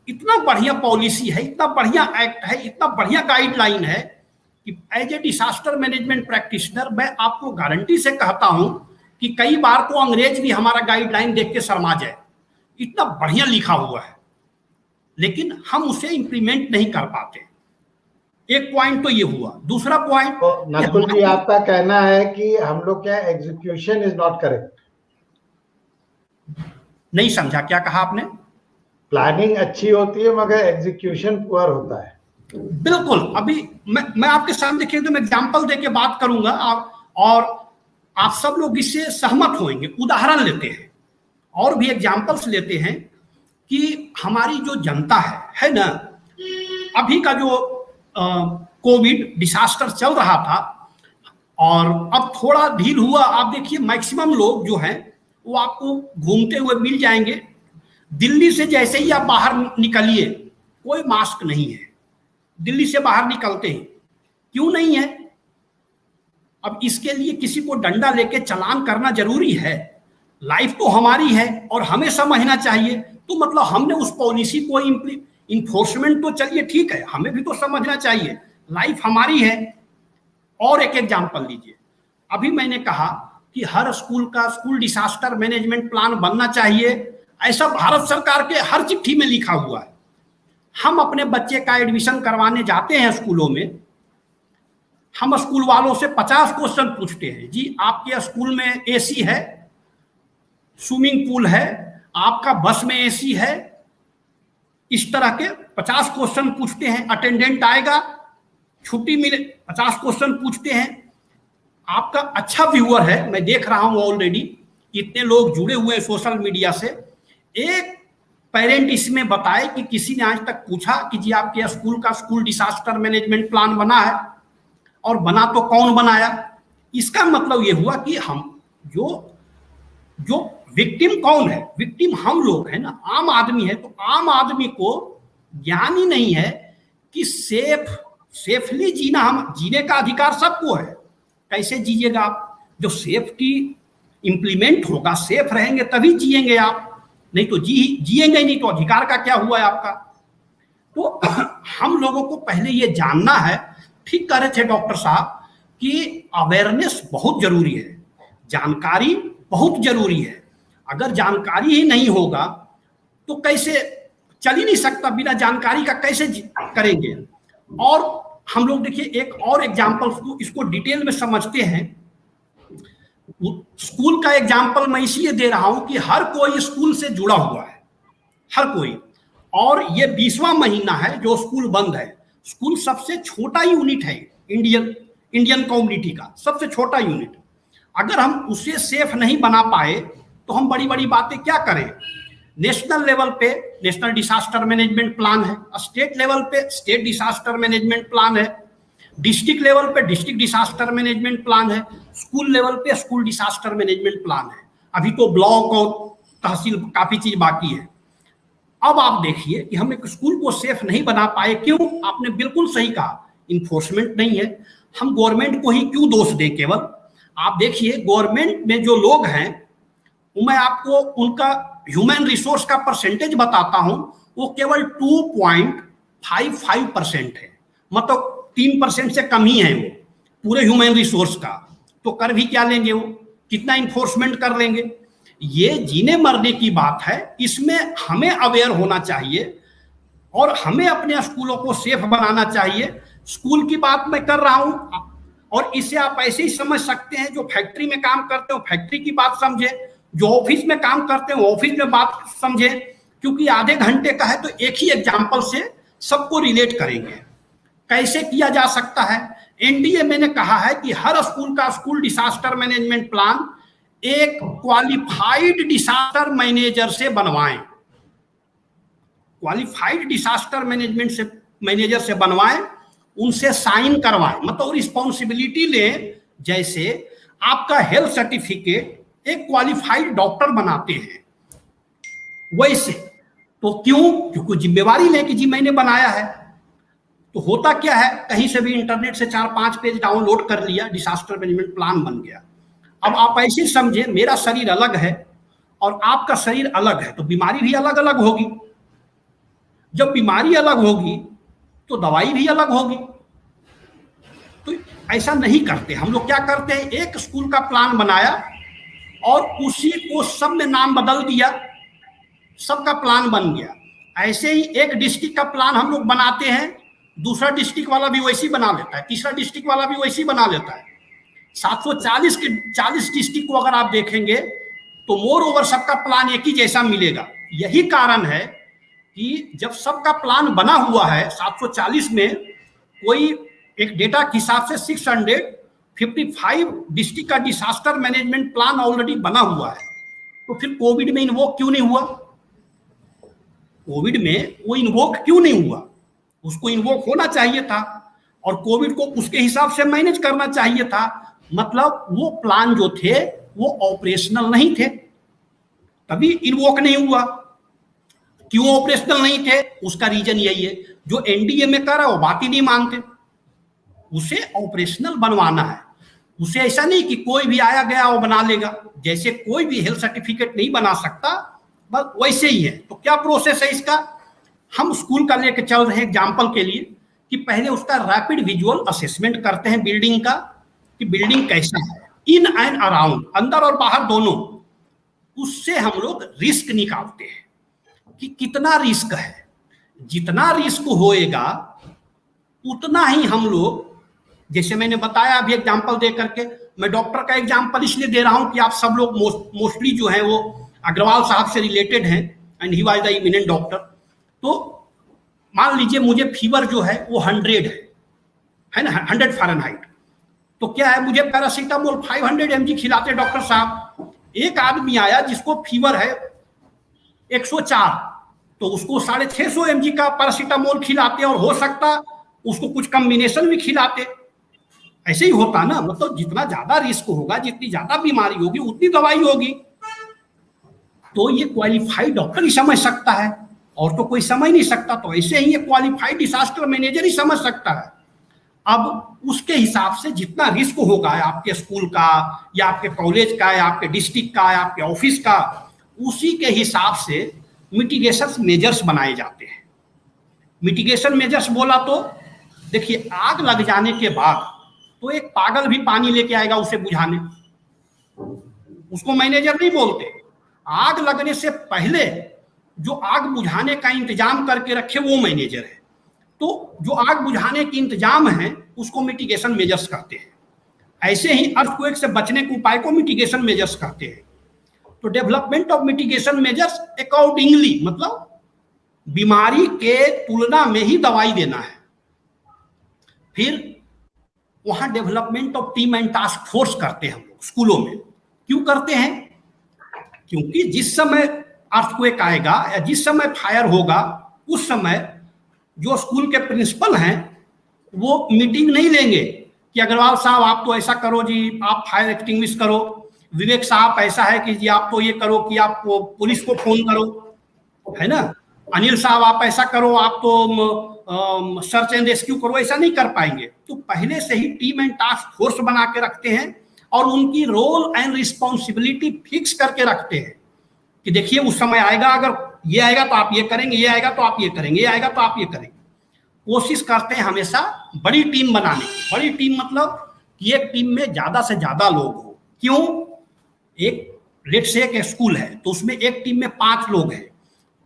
इतना बढ़िया पॉलिसी है, इतना बढ़िया एक्ट है, इतना बढ़िया गाइडलाइन है कि as a disaster management practitioner मैं आपको गारंटी से कहता हूं कि कई बार तो अंग्रेज भी हमारा गाइडलाइन देख के शर्मा जाए, इतना बढ़िया लिखा हुआ है, लेकिन हम उसे इंप्लीमेंट नहीं कर पाते। एक पॉइंट तो ये हुआ। दूसरा पॉइंट, तो नकुल जी आपका कहना है कि हम लोग क्या एग्जीक्यूशन इज नॉट करेक्ट? नहीं समझा, क्या कहा आपने? प्लानिंग अच्छी होती है मगर एग्जीक्यूशन पुअर होता है। बिल्कुल। अभी मैं आपके सामने देखिए, तो मैं एग्जांपल देके बात करूंगा और आप सब लोग इससे सहमत होंगे। उदाहरण लेते हैं और भी एग्जांपल्स लेते हैं कि हमारी जो जनता है ना, अभी का जो कोविड डिजास्टर चल रहा था और अब थोड़ा ढील हुआ। आप देखिए मैक्सिमम लोग जो हैं वो आपको घूमते हुए मिल जाएंगे। दिल्ली से जैसे ही आप बाहर निकलिए, कोई मास्क नहीं है। दिल्ली से बाहर निकलते हैं, क्यों नहीं है? अब इसके लिए किसी को डंडा लेके चालान करना जरूरी है? लाइफ तो हमारी है और हमें समझना चाहिए। तो मतलब हमने उस पॉलिसी को इन्फोर्समेंट तो चलिए ठीक है, हमें भी तो समझना चाहिए, लाइफ हमारी है। और एक एग्जांपल लीजिए, अभी मैंने कहा कि हर स्कूल का स्कूल डिजास्टर मैनेजमेंट प्लान बनना चाहिए, ऐसा भारत सरकार के हर चिट्ठी में लिखा हुआ है। हम अपने बच्चे का एडमिशन करवाने जाते हैं स्कूलों में, हम स्कूल वालों से 50 क्वेश्चन पूछते हैं। जी आपके स्कूल में एसी है, स्विमिंग पूल है, आपका बस में एसी है? इस तरह के 50 क्वेश्चन पूछते हैं। अटेंडेंट आएगा, छुट्टी मिले, 50 क्वेश्चन पूछते हैं। आपका अच्छा व्यूअर है, मैं देख रहा हूं ऑलरेडी इतने लोग जुड़े हुए हैं सोशल मीडिया से। एक पेरेंट इसमें बताए कि किसी ने आज तक पूछा कि जी आपके स्कूल का स्कूल डिजास्टर मैनेजमेंट प्लान बना है, और बना तो कौन बनाया? इसका मतलब ये हुआ कि हम जो विक्टिम कौन है? विक्टिम हम लोग हैं ना, आम आदमी है। तो आम आदमी को ज्ञान ही नहीं है कि सेफली जीना, हम जीने का अधिकार सबको है। कैसे जिएगा आप? जो सेफ्टी इंप्लीमेंट होगा, सेफ रहेंगे तभी जिएंगे आप, नहीं तो जिएंगे नहीं तो अधिकार का क्या हुआ है आपका? तो हम लोगों को पहले ये जानना है। ठीक कह रहे थे डॉक्टर साहब कि अवेयरनेस बहुत जरूरी है, जानकारी बहुत जरूरी है। अगर जानकारी ही नहीं होगा तो कैसे चल ही नहीं सकता, बिना जानकारी का कैसे करेंगे। और हम लोग देखिए एक और एग्जाम्पल इसको डिटेल में समझते हैं। स्कूल का एग्जाम्पल मैं इसलिए दे रहा हूं कि हर कोई स्कूल से जुड़ा हुआ है, हर कोई। और ये 20वां महीना है जो स्कूल बंद है। स्कूल सबसे छोटा यूनिट है इंडियन कम्युनिटी का, सबसे छोटा यूनिट। अगर हम उसे सेफ नहीं बना पाए तो हम बड़ी बड़ी बातें क्या करें। नेशनल लेवल पे नेशनल डिसास्टर मैनेजमेंट प्लान है, स्टेट लेवल पे स्टेट डिसास्टर मैनेजमेंट प्लान है, डिस्ट्रिक्ट लेवल पे डिस्ट्रिक्ट डिसास्टर मैनेजमेंट प्लान है, स्कूल लेवल पे स्कूल डिसास्टर मैनेजमेंट प्लान है। अभी तो ब्लॉक और तहसील काफी चीज बाकी है। अब आप देखिए कि हम एक स्कूल को सेफ नहीं बना पाए, क्यों? आपने बिल्कुल सही कहा, इन्फोर्समेंट नहीं है। हम गवर्नमेंट को ही क्यों दोष दें केवल? आप देखिए गवर्नमेंट में जो लोग हैं, मैं आपको उनका ह्यूमन रिसोर्स का परसेंटेज बताता हूं, वो केवल 2.55% है, मतलब 3% से कम ही है वो पूरे ह्यूमन रिसोर्स का। तो कर भी क्या लेंगे वो, कितना इन्फोर्समेंट कर लेंगे? ये जीने मरने की बात है, इसमें हमें अवेयर होना चाहिए और हमें अपने स्कूलों को सेफ बनाना चाहिए। स्कूल की बात मैं कर रहा हूं, और इसे आप ऐसे ही समझ सकते हैं, जो फैक्ट्री में काम करते हो फैक्ट्री की बात समझे, जो ऑफिस में काम करते हो ऑफिस में बात समझे, क्योंकि आधे घंटे का है तो एक ही एग्जाम्पल से सबको रिलेट करेंगे। कैसे किया जा सकता है? एनडीए मैंने कहा है कि हर स्कूल का स्कूल डिसास्टर मैनेजमेंट प्लान एक क्वालिफाइड डिसास्टर मैनेजर से बनवाएं, क्वालिफाइड डिसास्टर मैनेजर से बनवाएं, उनसे साइन करवाएं, मतलब रिस्पॉन्सिबिलिटी लें। जैसे आपका हेल्थ सर्टिफिकेट एक क्वालिफाइड डॉक्टर बनाते हैं, वैसे। तो क्यों? क्योंकि जिम्मेवारी लें कि जी मैंने बनाया है। तो होता क्या है, कहीं से भी इंटरनेट से 4-5 पेज डाउनलोड कर लिया, डिसास्टर मैनेजमेंट प्लान बन गया। अब आप ऐसे समझे, मेरा शरीर अलग है और आपका शरीर अलग है, तो बीमारी भी अलग अलग होगी। जब बीमारी अलग होगी तो दवाई भी अलग होगी। तो ऐसा नहीं करते हम लोग। क्या करते हैं, एक स्कूल का प्लान बनाया और उसी को सब में नाम बदल दिया, सबका प्लान बन गया। ऐसे ही एक डिस्ट्रिक्ट का प्लान हम लोग बनाते हैं, दूसरा डिस्ट्रिक्ट वाला भी वैसी बना लेता है, तीसरा डिस्ट्रिक्ट वाला भी वैसी बना लेता है। 740 के 40 डिस्ट्रिक्ट को अगर आप देखेंगे तो मोर ओवर सबका प्लान एक ही जैसा मिलेगा। यही कारण है कि जब सबका प्लान बना हुआ है 740 में, कोई एक डेटा के हिसाब से 655 डिस्ट्रिक्ट का डिसास्टर मैनेजमेंट प्लान ऑलरेडी बना हुआ है, तो फिर कोविड में इन्वोक क्यों नहीं हुआ? कोविड में वो इन्वोक क्यों नहीं हुआ? उसको इन्वोक होना चाहिए था और कोविड को उसके हिसाब से मैनेज करना चाहिए था। मतलब वो प्लान जो थे वो ऑपरेशनल नहीं थे, तभी इन्वोक नहीं हुआ। क्यों ऑपरेशनल नहीं थे? उसका रीजन यही है, जो एनडीए में कर रहा है वो बात ही नहीं मानते। उसे ऑपरेशनल बनवाना है, उसे ऐसा नहीं कि कोई भी आया गया वो बना लेगा। जैसे कोई भी हेल्थ सर्टिफिकेट नहीं बना सकता, बस वैसे ही है। तो क्या प्रोसेस है इसका? हम स्कूल का लेके चल रहे हैं एग्जाम्पल के लिए, कि पहले उसका रैपिड विजुअल असेसमेंट करते हैं बिल्डिंग का, कि बिल्डिंग कैसा है, इन एंड अराउंड, अंदर और बाहर दोनों। उससे हम लोग रिस्क निकालते हैं कि कितना रिस्क है। जितना रिस्क होएगा उतना ही हम लोग, जैसे मैंने बताया अभी एग्जाम्पल दे करके, मैं डॉक्टर का एग्जाम्पल इसलिए दे रहा हूं कि आप सब लोग मोस्टली जो है वो अग्रवाल साहब से रिलेटेड हैं, and he was the eminent doctor. तो मान लीजिए मुझे फीवर जो है वो 100 है ना, 100 फ़ारेनहाइट। तो क्या है, मुझे पैरासीटामोल 500 mg खिलाते डॉक्टर साहब। एक आदमी आया जिसको फीवर है 104, तो उसको 650 mg का पैरासीटामोल खिलाते, और हो सकता उसको कुछ कॉम्बिनेशन भी खिलाते। ऐसे ही होता ना, मतलब जितना ज्यादा रिस्क होगा, जितनी ज्यादा बीमारी होगी, उतनी दवाई होगी। तो ये क्वालिफाइड डॉक्टर ही समझ सकता है, और तो कोई समझ नहीं सकता। तो ऐसे ही ये क्वालिफाइड डिसास्टर मैनेजर ही समझ सकता है। अब उसके हिसाब से जितना रिस्क होगा आपके स्कूल का या आपके कॉलेज का या आपके डिस्ट्रिक्ट का या आपके ऑफिस का, उसी के हिसाब से मिटिगेशन मेजर्स बनाए जाते हैं। मिटिगेशन मेजर्स बोला तो देखिए, आग लग जाने के बाद तो एक पागल भी पानी लेके आएगा उसे बुझाने, उसको मैनेजर नहीं बोलते। आग लगने से पहले जो आग बुझाने का इंतजाम करके रखे वो मैनेजर है। तो जो आग बुझाने के इंतजाम है उसको मिटिगेशन मेजर्स कहते हैं। ऐसे ही अर्थक्वेक से बचने के उपाय को मिटिगेशन मेजर्स कहते हैं। तो development of mitigation measures accordingly, मतलब बीमारी के तुलना में ही दवाई देना है। फिर वहां development of team and task force करते हैं हम लोग स्कूलों में। क्यों करते हैं? क्योंकि जिस समय अर्थक्वेक आएगा या जिस समय फायर होगा उस समय जो स्कूल के प्रिंसिपल हैं वो मीटिंग नहीं लेंगे कि अग्रवाल साहब आप तो ऐसा करो जी, आप फायर एक्सटिंग्विश करो, विवेक साहब ऐसा है कि जी आप तो ये करो कि आप पुलिस को फोन करो, है ना, अनिल साहब आप ऐसा करो, आप तो सर्च एंड रेस्क्यू करो। ऐसा नहीं कर पाएंगे। तो पहले से ही टीम एंड टास्क फोर्स बना के रखते हैं और उनकी रोल एंड रिस्पॉन्सिबिलिटी फिक्स करके रखते हैं कि देखिए उस समय आएगा, अगर ये आएगा तो आप ये करेंगे, ये आएगा तो आप ये करेंगे, ये आएगा तो आप ये करेंगे। कोशिश करते हैं हमेशा बड़ी टीम बनाने की। बड़ी टीम मतलब कि एक टीम में ज्यादा से ज्यादा लोग हो। क्यों? एक लेट से एक स्कूल है तो उसमें एक टीम में 5 लोग हैं।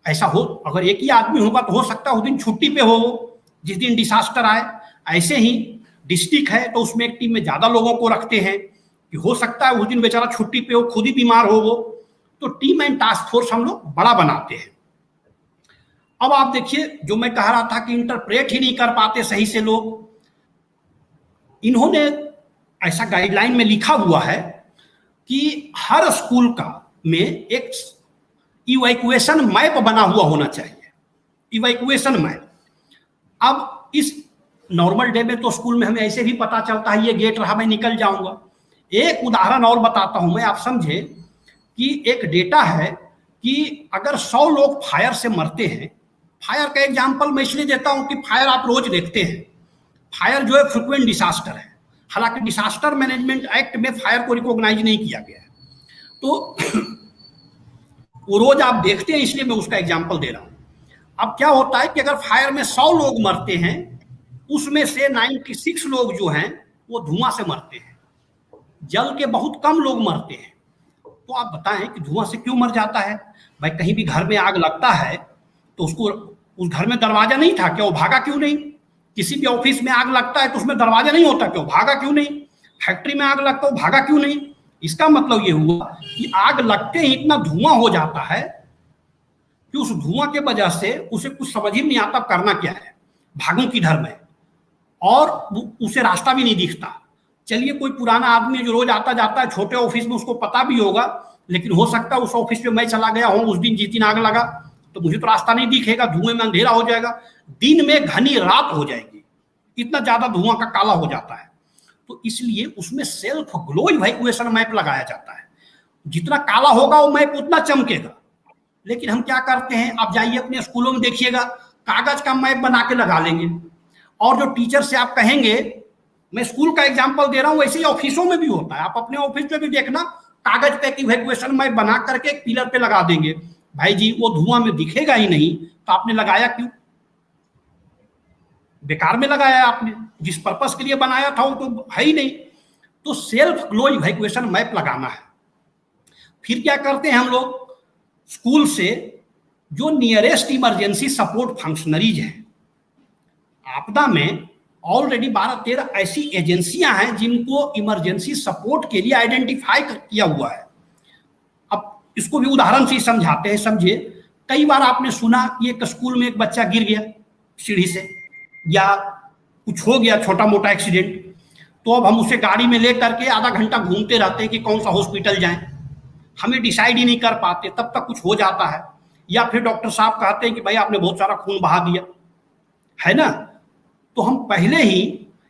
ऐसा हो, अगर एक ही आदमी होगा तो हो सकता है उस दिन छुट्टी पे हो जिस दिन डिसास्टर आए। ऐसे ही डिस्ट्रिक्ट है तो उसमें एक टीम में ज्यादा लोगों को रखते हैं कि हो सकता है उस दिन बेचारा छुट्टी पे हो, खुद ही बीमार हो वो। तो टीम एंड टास्क फोर्स हम लोग बड़ा बनाते हैं। अब आप देखिए, जो मैं कह रहा था कि इंटरप्रेट ही नहीं कर पाते सही से लोग, इन्होंने ऐसा गाइडलाइन में लिखा हुआ है कि हर स्कूल का में एक इवैक्यूएशन मैप बना हुआ होना चाहिए। Evacuation map. अब इस नॉर्मल डे में तो स्कूल में हमें ऐसे भी पता चलता है ये गेट रहा, मैं निकल जाऊंगा। एक उदाहरण और बताता हूं मैं, आप समझे कि एक डेटा है कि अगर 100 लोग फायर से मरते हैं, फायर का एग्जाम्पल मैं इसलिए देता हूं कि फायर आप रोज देखते हैं। फायर जो है फ्रिक्वेंट डिसास्टर है, हालांकि डिसास्टर मैनेजमेंट एक्ट में फायर को रिकॉग्नाइज नहीं किया गया है, तो वो रोज आप देखते हैं, इसलिए मैं उसका एग्जाम्पल दे रहा हूं। अब क्या होता है कि अगर फायर में 100 लोग मरते हैं, उसमें से 96 लोग जो हैं वो धुआं से मरते हैं, जल के बहुत कम लोग मरते हैं। तो आप बताएं कि धुआं से क्यों मर जाता है? भाई कहीं भी घर में आग लगता है तो उसको, उस घर में दरवाजा नहीं था क्या, वो भागा क्यों नहीं? किसी भी ऑफिस में आग लगता है तो उसमें दरवाजा नहीं होता क्यों, भागा क्यों नहीं? फैक्ट्री में आग लगता है, भागा क्यों नहीं? इसका मतलब ये हुआ कि आग लगते ही इतना धुआं हो जाता है कि उस धुआं के वजह से उसे कुछ समझ ही नहीं आता करना क्या है, भागूं किधर में, और उसे रास्ता भी नहीं दिखता। चलिए कोई पुराना आदमी जो रोज आता जाता है छोटे ऑफिस में, उसको पता भी होगा, लेकिन हो सकता है उस ऑफिस में मैं चला गया हूं उस दिन जिस दिन आग लगा, तो मुझे तो रास्ता नहीं दिखेगा, धुएं में अंधेरा हो जाएगा, दिन में घनी रात हो जाएगी, इतना ज्यादा धुआं का काला हो जाता है। तो इसलिए उसमें सेल्फ ग्लो इवैक्यूएशन मैप लगाया जाता है। जितना काला होगा वो मैप उतना चमकेगा। लेकिन हम क्या करते हैं, आप जाइए अपने स्कूलों में देखिएगा, कागज का मैप बना के लगा लेंगे, और जो टीचर से आप कहेंगे, मैं स्कूल का एग्जाम्पल दे रहा हूं, वैसे ही ऑफिसों में भी होता है। आप अपने ऑफिस में भी देखना, कागज पे इवैक्यूएशन मैप बना करके एक पिलर पे लगा देंगे। भाई जी वो धुआं में दिखेगा ही नहीं तो आपने लगाया क्यों? बेकार में लगाया आपने, जिस पर्पस के लिए बनाया था वो तो है ही नहीं। तो सेल्फ ग्लो इवैक्यूएशन मैप लगाना है। फिर क्या करते हैं हम लोग, स्कूल से जो नियरेस्ट इमरजेंसी सपोर्ट फंक्शनरीज हैं, आपदा में ऑलरेडी 12-13 ऐसी एजेंसियां हैं जिनको इमरजेंसी सपोर्ट के लिए आइडेंटिफाई किया हुआ है। अब इसको भी उदाहरण से समझाते हैं, समझिए। कई बार आपने सुना कि एक स्कूल में एक बच्चा गिर गया सीढ़ी से, या कुछ हो गया छोटा मोटा एक्सीडेंट, तो अब हम उसे गाड़ी में ले करके आधा घंटा घूमते रहते हैं कि कौन सा हॉस्पिटल जाएं, हमें डिसाइड ही नहीं कर पाते, तब तक कुछ हो जाता है। या फिर डॉक्टर साहब कहते हैं कि भाई आपने बहुत सारा खून बहा दिया है ना। तो हम पहले ही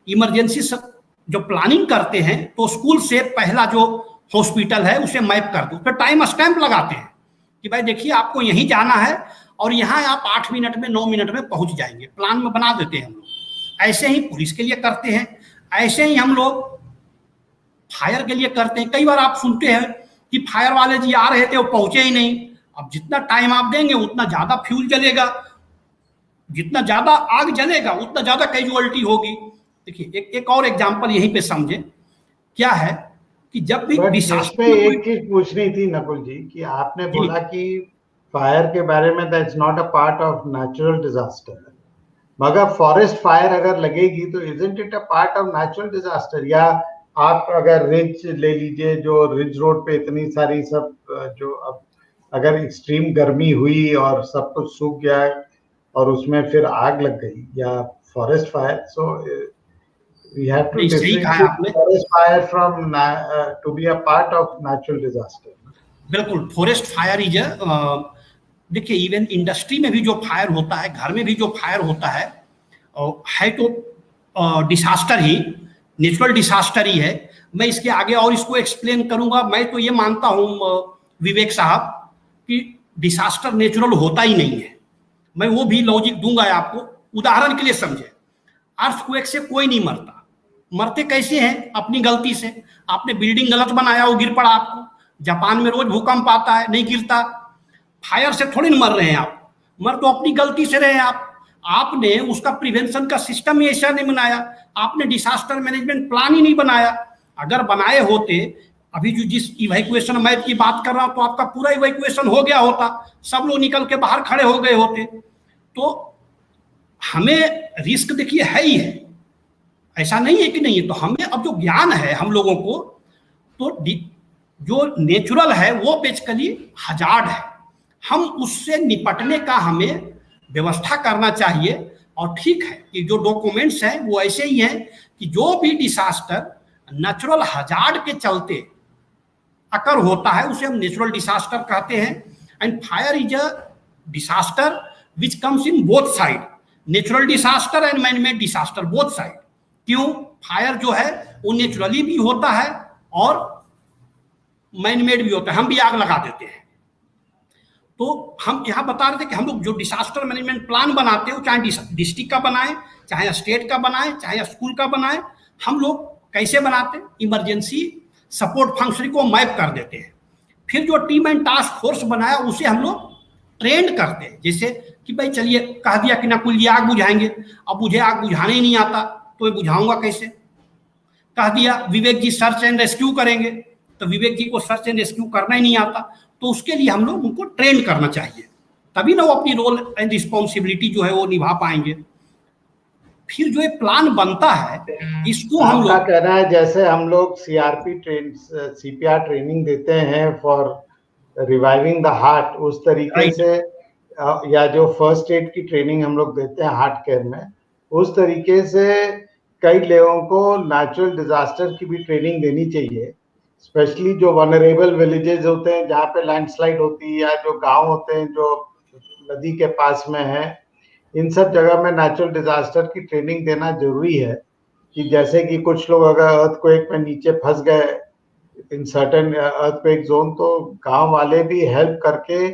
इमरजेंसी जो प्लानिंग करते हैं, तो स्कूल से पहला जो हॉस्पिटल है उसे मैप कर दो, फिर टाइम स्टैंप लगाते हैं कि भाई देखिए आपको यहीं जाना है और यहाँ आप 8 मिनट में 9 मिनट में पहुंच जाएंगे, प्लान में बना देते हैं हम लोग। ऐसे ही पुलिस के लिए करते हैं, ऐसे ही हम लोग फायर के लिए करते हैं। कई बार आप सुनते हैं कि फायर वाले जी आ रहे थे वो पहुंचे ही नहीं। अब जितना टाइम आप देंगे उतना ज्यादा फ्यूल जलेगा, जितना ज्यादा आग जलेगा उतना ज्यादा कैजुअलिटी होगी। देखिए एक और एग्जांपल यहीं पे समझे, क्या है कि जब भी डिसास्टर, एक चीज पूछनी थी नकुल जी कि आपने बोला कि फायर के बारे में, that's not a part of natural disaster. मगर फॉरेस्ट फायर अगर लगेगी तो isn't it a part of natural disaster? या आप अगर रिज ले लीजिए, जो रिज रोड पे इतनी सारी सब जो अब अगर एक्सट्रीम गर्मी हुई और सब कुछ सूख गया और उसमें फिर आग लग गई, या forest fire, so we have to नहीं, सही कहा differentiate आपने। forest fire from to be a part of natural disaster. बिल्कुल, फॉरेस्ट फायर इज देखिए, इवन इंडस्ट्री में भी जो फायर होता है, घर में भी जो फायर होता है तो डिसास्टर ही, नेचुरल डिसास्टर ही है। मैं इसके आगे और इसको एक्सप्लेन करूंगा। मैं तो ये मानता हूं विवेक साहब कि डिसास्टर नेचुरल होता ही नहीं है। मैं वो भी लॉजिक दूंगा आपको, उदाहरण के लिए समझे। अर्थक्वेक से कोई नहीं मरता। मरते कैसे हैं? अपनी गलती से। आपने बिल्डिंग गलत बनाया, वो गिर पड़ा आपको। जापान में रोज भूकंप आता है, नहीं गिरता। फायर से थोड़ी न मर रहे हैं आप, मर तो अपनी गलती से रहे हैं आप। आपने उसका प्रिवेंशन का सिस्टम ही ऐसा नहीं बनाया, आपने डिसास्टर मैनेजमेंट प्लान ही नहीं बनाया। अगर बनाए होते, अभी जो जिस इवैक्यूएशन मैप की बात कर रहा हूं, तो आपका पूरा इवैक्यूएशन हो गया होता, सब लोग निकल के बाहर खड़े हो गए होते। तो हमें रिस्क देखिए है ही है, ऐसा नहीं है कि नहीं है। तो हमें अब जो ज्ञान है हम लोगों को, तो जो नेचुरल है वो बेसिकली हजार्ड है, हम उससे निपटने का हमें व्यवस्था करना चाहिए। और ठीक है कि जो डॉक्यूमेंट्स हैं वो ऐसे ही हैं कि जो भी डिसास्टर नेचुरल हजार्ड के चलते अकर होता है उसे हम नेचुरल डिसास्टर कहते हैं। And fire is a disaster which comes in both side, natural disaster and man made disaster, both side. क्यों? फायर जो है वो नेचुरली भी होता है और मैन मेड भी होता है, हम भी आग लगा देते हैं। तो हम यहाँ बता रहे थे कि हम लोग जो डिसास्टर मैनेजमेंट प्लान बनाते हैं, चाहे डिस्ट्रिक्ट का बनाए, चाहे स्टेट का बनाए, चाहे स्कूल का बनाए, हम लोग कैसे बनाते हैं? इमरजेंसी सपोर्ट फंक्शन को मैप कर देते हैं। फिर जो टीम एंड टास्क फोर्स बनाया उसे हम लोग ट्रेंड करते हैं। जैसे कि भाई चलिए, कह दिया कि नकुल जी आग बुझाएंगे, अब मुझे आग बुझाने ही नहीं आता तो मैं बुझाऊंगा कैसे? कह दिया विवेक जी सर्च एंड रेस्क्यू करेंगे, तो विवेक जी को सर्च एंड रेस्क्यू करना ही नहीं आता, तो उसके लिए हम लोग उनको ट्रेन करना चाहिए, तभी ना वो अपनी रोल एंड रिस्पॉन्सिबिलिटी जो है वो निभा पाएंगे। फिर जो ये प्लान बनता है इसको हम लोग कहना है जैसे हम लोग सीपीआर ट्रेनिंग देते हैं फॉर रिवाइविंग द हार्ट, उस तरीके से, या जो फर्स्ट एड की ट्रेनिंग हम लोग देते हैं हार्ट केयर में, उस तरीके से कई लोगों को नेचुरल डिजास्टर की भी ट्रेनिंग देनी चाहिए। स्पेशली जो वनरेबल विलेजेस होते हैं जहाँ पे लैंडस्लाइड होती है, या जो गांव होते हैं जो नदी के पास में है, इन सब जगह में नेचुरल डिजास्टर की ट्रेनिंग देना जरूरी है। कि जैसे कि कुछ लोग अगर अर्थक्वेक में नीचे फंस गए इन सर्टेन अर्थक्वेक जोन, तो गांव वाले भी हेल्प करके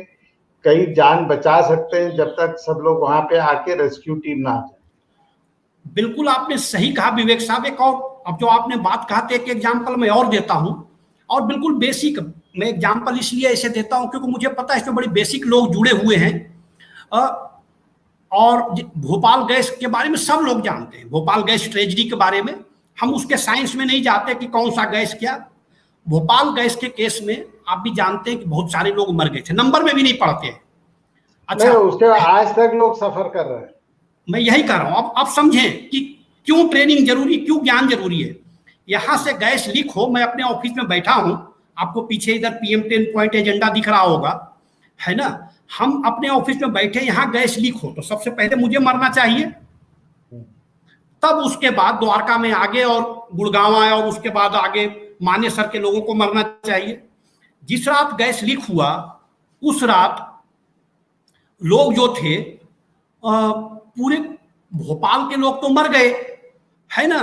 कई जान बचा सकते हैं जब तक सब लोग वहां पे आके रेस्क्यू टीम ना आ जाए। बिल्कुल आपने सही कहा विवेक साहब। एक और अब जो आपने बात कहा था, एक एग्जाम्पल मैं और देता हूं, और बिल्कुल बेसिक मैं एग्जाम्पल इसलिए ऐसे देता हूं क्योंकि मुझे पता है इसमें बड़े बेसिक लोग जुड़े हुए हैं। और भोपाल गैस के बारे में सब लोग जानते हैं, भोपाल गैस ट्रेजेडी के बारे में। हम उसके साइंस में नहीं जाते कि कौन सा गैस क्या। भोपाल गैस के केस में आप भी जानते हैं कि बहुत सारे लोग मर गए थे, नंबर में भी नहीं पढ़ते हैं। अच्छा, उसके आज तक लोग सफर कर रहे हैं। मैं यही कह रहा हूं, अब आप समझें कि क्यों ट्रेनिंग जरूरी, क्यों ज्ञान जरूरी है। यहां से गैस लीक हो, मैं अपने ऑफिस में बैठा हूं, आपको पीछे इधर PM 10 पॉइंट एजेंडा दिख रहा होगा, है ना। हम अपने ऑफिस में बैठे, यहाँ गैस लीक हो तो सबसे पहले मुझे मरना चाहिए, तब उसके बाद द्वारका में आगे और गुड़गांव आए, और उसके बाद आगे मानेसर के लोगों को मरना चाहिए। जिस रात गैस लीक हुआ उस रात लोग जो थे, पूरे भोपाल के लोग तो मर गए, है ना।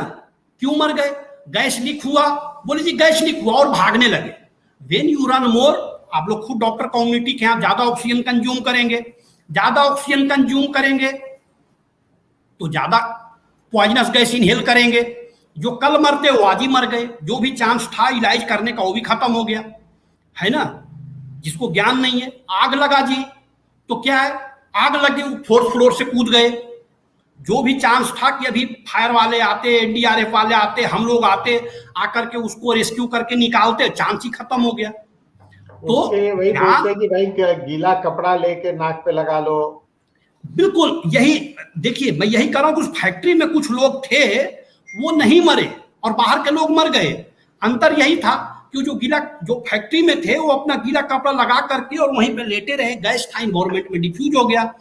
क्यों मर गए? गैस लीक हुआ, बोले जी गैस लीक हुआ, और भागने लगे। व्हेन यू रन मोर, आप लोग खुद डॉक्टर कम्युनिटी के यहाँ ज्यादा ऑक्सीजन कंज्यूम करेंगे, ज्यादा ऑक्सीजन कंज्यूम करेंगे तो ज्यादा पॉइजनस गैस इनहेल करेंगे। जो कल मरते वो आज ही मर गए, जो भी चांस था इलाज करने का वो भी खत्म हो गया, है ना। जिसको ज्ञान नहीं है, आग लगा जी, तो क्या है, आग लगी, 4th फ्लोर से कूद गए। जो भी चांस था कि अभी फायर वाले आते, NDRF वाले आते, हम लोग आते, आकर के उसको रेस्क्यू करके निकालते, चांस ही खत्म हो गया। तो उसके वही बोलते हैं कि भाई गीला कपड़ा लेके नाक पे लगा लो। बिल्कुल यही, देखिए मैं यही कह रहा हूं कि उस फैक्ट्री में कुछ लोग थे वो नहीं मरे और बाहर के लोग मर गए। अंतर यही था कि जो फैक्ट्री में थे वो अपना गीला कपड़ा लगा करके और वहीं पे लेटे रहे, गैस था इन्वायरमेंट में डिफ्यूज हो गया।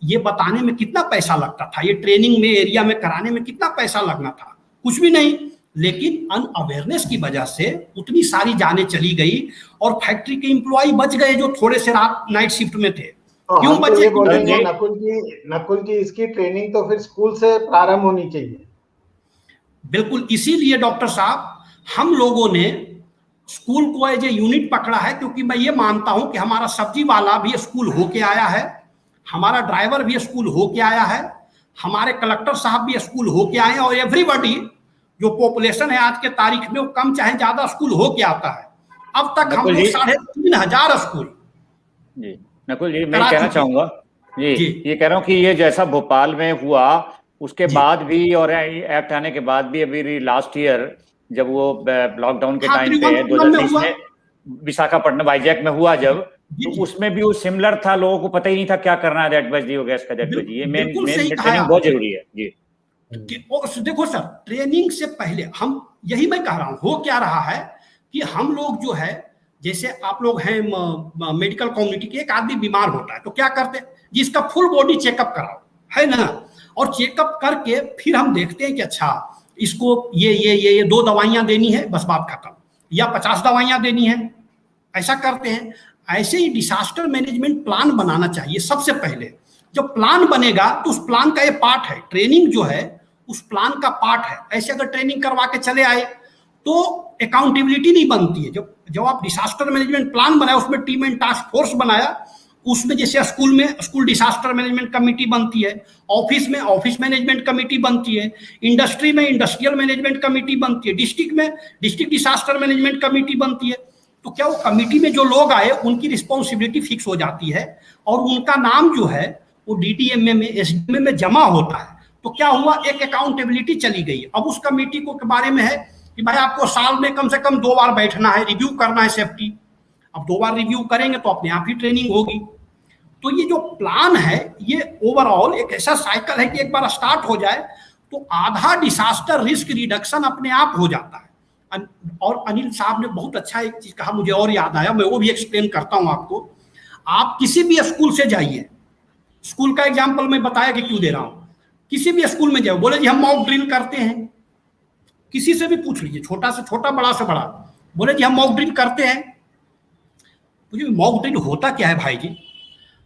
ये बताने में कितना पैसा लगता था, ये ट्रेनिंग में एरिया में कराने में कितना पैसा लगना था, कुछ भी नहीं। लेकिन अनअवेयरनेस की वजह से उतनी सारी जानें चली गई और फैक्ट्री के एम्प्लॉय बच गए जो थोड़े से रात नाइट शिफ्ट में थे। तो क्यों हम तो बचे? ये बोलेंगे नकुल जी इसकी ट्रेनिंग तो फिर स्कूल से प्रारंभ होनी चाहिए। बिल्कुल, इसीलिए डॉक्टर साहब हम लोगों ने स्कूल को एज ए यूनिट पकड़ा है, क्योंकि मैं ये मानता हूं कि हमारा सब्जी वाला भी स्कूल होके आया है, हमारा ड्राइवर भी स्कूल होके आया है, हमारे कलेक्टर साहब भी स्कूल होके आए हैं, और एवरीबॉडी जो पॉपुलेशन है आज के तारीख में वो कम चाहे ज्यादा स्कूल होके आता है। अब तक हम लोग 3,500 स्कूल। जी नकुल जी, मैं कहना चाहूंगा जी, ये कह रहा हूँ कि ये जैसा भोपाल में हुआ उसके बाद भी और एक्ट आने के बाद भी अभी लास्ट ईयर जब वो लॉकडाउन के टाइम पे 2020 में विशाखापट्टनम वाईजैक में हुआ जब, तो उसमें भी वो सिमिलर था, लोगों को पता ही नहीं था क्या करना है, दैट वाज दी गैस का दैट वाज। ये मेन ट्रेनिंग बहुत जरूरी है जी। देखो सर, ट्रेनिंग से पहले हम यही मैं कह रहा हूं, हो क्या रहा है कि हम लोग जो है, जैसे आप लोग हैं मेडिकल कम्युनिटी के, एक आदमी बीमार होता है तो क्या करते हैं, जिसका फुल बॉडी चेकअप कराओ, है ना, और चेकअप करके फिर हम देखते हैं कि अच्छा इसको ये 2 दवाइयां देनी है, बस बात खत्म, या 50 दवाइयां देनी है, ऐसा करते हैं। ऐसे ही डिसास्टर मैनेजमेंट प्लान बनाना चाहिए सबसे पहले। जब प्लान बनेगा तो उस प्लान का ये पार्ट है, ट्रेनिंग जो है उस प्लान का पार्ट है। ऐसे अगर ट्रेनिंग करवा के चले आए तो अकाउंटेबिलिटी नहीं बनती है। जब आप डिसास्टर मैनेजमेंट प्लान बनाया, उसमें टीम एंड टास्क फोर्स बनाया, उसमें जैसे स्कूल में स्कूल डिसास्टर मैनेजमेंट कमेटी बनती है, ऑफिस में ऑफिस मैनेजमेंट कमेटी बनती है, इंडस्ट्री में इंडस्ट्रियल मैनेजमेंट कमेटी बनती है, डिस्ट्रिक्ट में डिस्ट्रिक्ट डिसास्टर मैनेजमेंट कमेटी बनती है। तो क्या वो कमेटी में जो लोग आए उनकी रिस्पॉन्सिबिलिटी फिक्स हो जाती है और उनका नाम जो है वो डीटीएमए में एसडीएमए में जमा होता है। तो क्या हुआ, एक अकाउंटेबिलिटी चली गई। अब उस कमेटी को के बारे में है कि भाई आपको साल में कम से कम 2 बार बैठना है, रिव्यू करना है सेफ्टी। अब 2 बार रिव्यू करेंगे तो अपने आप ही ट्रेनिंग होगी। तो ये जो प्लान है ये ओवरऑल एक ऐसा साइकिल है कि एक बार स्टार्ट हो जाए तो आधा डिसास्टर रिस्क रिडक्शन अपने आप हो जाता है। और अनिल साहब ने बहुत अच्छा एक चीज कहा, मुझे और याद आया, मैं वो भी एक्सप्लेन करता हूं आपको। आप किसी भी स्कूल से जाइए, स्कूल का एग्जाम्पल मैं बताया कि क्यों दे रहा हूं, किसी भी स्कूल में जाओ, बोले जी हम मॉक ड्रिल करते हैं, किसी से भी पूछ लीजिए, छोटा से छोटा बड़ा से बड़ा, बोले जी हम मॉक ड्रिल करते हैं। मुझे मॉक ड्रिल होता क्या है भाई जी?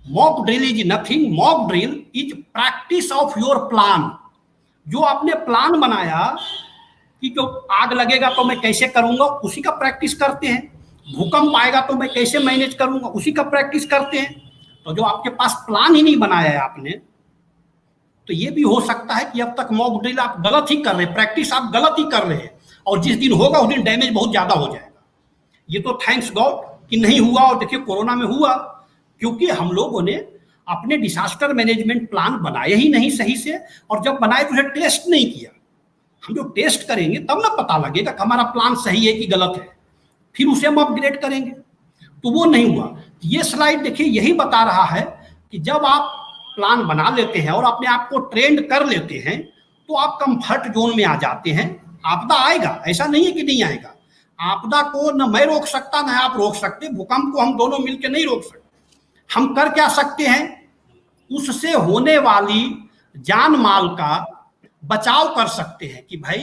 Mock drill is nothing, mock drill is practice of your plan. जो आपने प्लान बनाया कि जो आग लगेगा तो मैं कैसे करूंगा, उसी का प्रैक्टिस करते हैं। भूकंप आएगा तो मैं कैसे मैनेज करूंगा, उसी का प्रैक्टिस करते हैं। तो जो आपके पास प्लान ही नहीं बनाया है आपने, तो ये भी हो सकता है कि अब तक मॉक ड्रिल आप गलत ही कर रहे हैं, प्रैक्टिस आप गलत ही कर रहे हैं, और जिस दिन होगा उस दिन डैमेज बहुत ज्यादा हो जाएगा। ये तो थैंक्स गॉड कि नहीं हुआ, और देखिए कोरोना में हुआ, क्योंकि हम लोगों ने अपने डिसास्टर मैनेजमेंट प्लान बनाए ही नहीं सही से, और जब बनाए तो उसे टेस्ट नहीं किया। हम जो टेस्ट करेंगे तब ना पता लगेगा कि हमारा प्लान सही है कि गलत है, फिर उसे हम अपग्रेड करेंगे। तो वो नहीं हुआ। ये स्लाइड देखिए यही बता रहा है कि जब आप प्लान बना लेते हैं और अपने आप को ट्रेंड कर लेते हैं तो आप कंफर्ट जोन में आ जाते हैं। आपदा आएगा, ऐसा नहीं है कि नहीं आएगा। आपदा को न मैं रोक सकता न आप रोक सकते, भूकंप को हम दोनों मिलकर नहीं रोक सकते। हम कर क्या सकते हैं, उससे होने वाली जान माल का बचाव कर सकते हैं कि भाई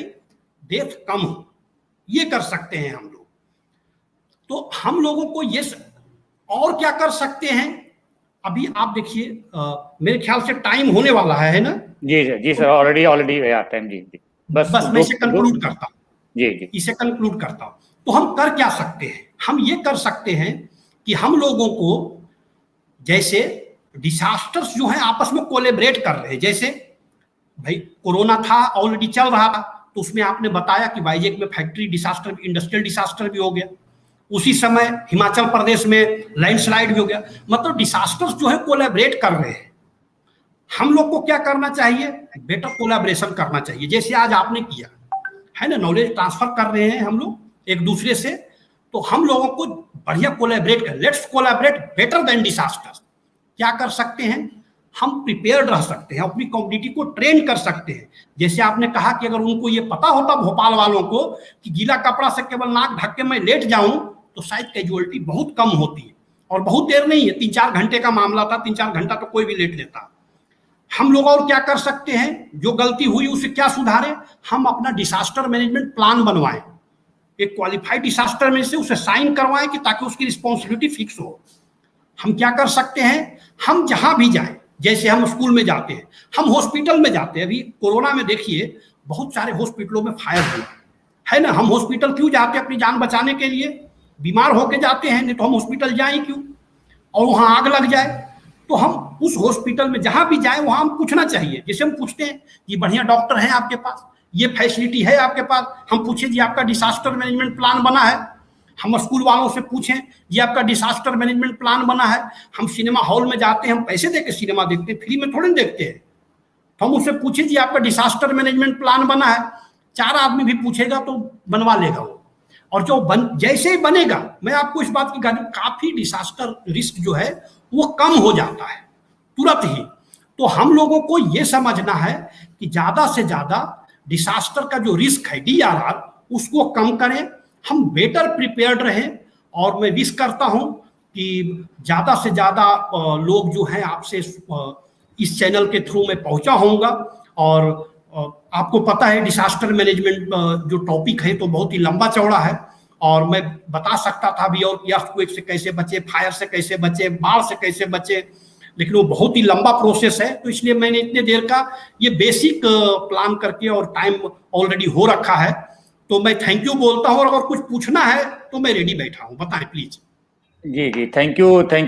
डेथ कम हो, ये कर सकते हैं हम लोग। तो हम लोगों को ये और क्या कर सकते हैं, अभी आप देखिए मेरे ख्याल से टाइम होने वाला है ना? जी सर, ऑलरेडी टाइम। जी बस मैं इसे कंक्लूड करता हूँ। जी इसे कंक्लूड करता हूँ। तो हम कर क्या सकते हैं, हम ये कर सकते हैं कि हम लोगों को जैसे डिसास्टर्स जो है आपस में कोलैबोरेट कर रहे हैं। जैसे भाई कोरोना था, ऑलरेडी चल रहा था, तो उसमें आपने बताया कि वाईजैक में फैक्ट्री डिसास्टर, इंडस्ट्रियल डिसास्टर भी हो गया। उसी समय हिमाचल प्रदेश में लैंडस्लाइड भी हो गया। मतलब डिसास्टर्स जो है कोलैबोरेट कर रहे हैं। हम लोग को क्या करना चाहिए, बेटर कोलैबोरेशन करना चाहिए, जैसे आज आपने किया है ना, नॉलेज ट्रांसफर कर रहे हैं हम लोग एक दूसरे से। तो हम लोगों को बढ़िया कोलैबोरेट करें, let's collaborate better than disasters. क्या कर सकते हैं, हम प्रिपेयर्ड रह सकते हैं, अपनी कम्युनिटी को ट्रेन कर सकते हैं। जैसे आपने कहा कि अगर उनको ये पता होता भोपाल वालों को कि गीला कपड़ा से केवल नाक ढक के मैं लेट जाऊं तो शायद कैजुअलिटी बहुत कम होती है, और बहुत देर नहीं है, 3-4 घंटे का मामला था, 3-4 घंटा तो कोई भी लेट लेता। हम लोग और क्या कर सकते हैं, जो गलती हुई उसे क्या सुधारें, हम अपना डिसास्टर मैनेजमेंट प्लान बनवाएं, एक क्वालिफाइड डिसास्टर में से उसे साइन करवाएं कि ताकि उसकी रिस्पॉन्सिबिलिटी फिक्स हो। हम क्या कर सकते हैं, हम जहां भी जाएं, जैसे हम स्कूल में जाते हैं, हम हॉस्पिटल में जाते हैं, अभी कोरोना में देखिए बहुत सारे हॉस्पिटलों में फायर हुआ है ना, हम हॉस्पिटल क्यों जाते हैं, अपनी जान बचाने के लिए, बीमार होके जाते हैं, नहीं तो हम हॉस्पिटल जाएं क्यों, और वहां आग लग जाए तो हम उस हॉस्पिटल में जहां भी जाएं वहां हम पूछना चाहिए, जैसे हम पूछते हैं ये बढ़िया डॉक्टर है आपके पास, ये फैसिलिटी है आपके पास, हम पूछे जी आपका डिसास्टर मैनेजमेंट प्लान बना है, हम स्कूल वालों से पूछें ये आपका डिसास्टर मैनेजमेंट प्लान बना है, हम सिनेमा हॉल में जाते हैं, हम पैसे देके सिनेमा देखते हैं, फ्री में थोड़े देखते हैं, तो हम उससे पूछे जी आपका डिसास्टर मैनेजमेंट प्लान बना है, 4 आदमी भी पूछेगा तो बनवा लेगा वो, और जो जैसे ही बनेगा, मैं आपको इस बात की गारंटी, काफी डिसास्टर रिस्क जो है वो कम हो जाता है तुरंत ही। तो हम लोगों को ये समझना है कि ज्यादा से ज्यादा डिसास्टर का जो रिस्क है DRR उसको कम करें, हम बेटर प्रिपेयर्ड रहें, और मैं विश करता हूं कि ज्यादा से ज्यादा लोग जो हैं आपसे इस चैनल के थ्रू मैं पहुंचा होऊंगा। और आपको पता है डिसास्टर मैनेजमेंट जो टॉपिक है तो बहुत ही लंबा चौड़ा है, और मैं बता सकता था भी और अर्थक्वेक से कैसे बचे, फायर से कैसे बचे, बाढ़ से कैसे बचे, लेकिन वो बहुत ही लंबा प्रोसेस है, तो इसलिए मैंने इतने देर का ये बेसिक प्लान करके, और टाइम ऑलरेडी हो रखा है, तो मैं थैंक यू बोलता हूँ, और अगर कुछ पूछना है तो मैं रेडी बैठा हूँ, बताएं प्लीज। जी जी, थैंक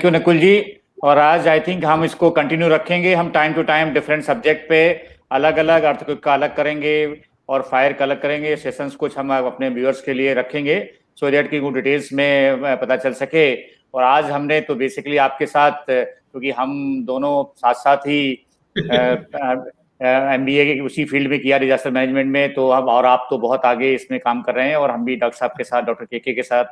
यू नकुल जी। और आज आई थिंक हम इसको कंटिन्यू रखेंगे, हम time to time different subject पे अलग अलग अर्थक्वेक का अलग करेंगे और फायर का अलग करेंगे, सेशंस कुछ हम अपने व्यूअर्स के लिए रखेंगे सो दैट की डिटेल्स में पता चल सके। और आज हमने तो बेसिकली आपके साथ, क्योंकि हम दोनों साथ साथ ही MBA के उसी फील्ड में किया डिजास्टर मैनेजमेंट में, तो अब और आप तो बहुत आगे इसमें काम कर रहे हैं, और हम भी डॉक्टर साहब के साथ, डॉक्टर KK के साथ,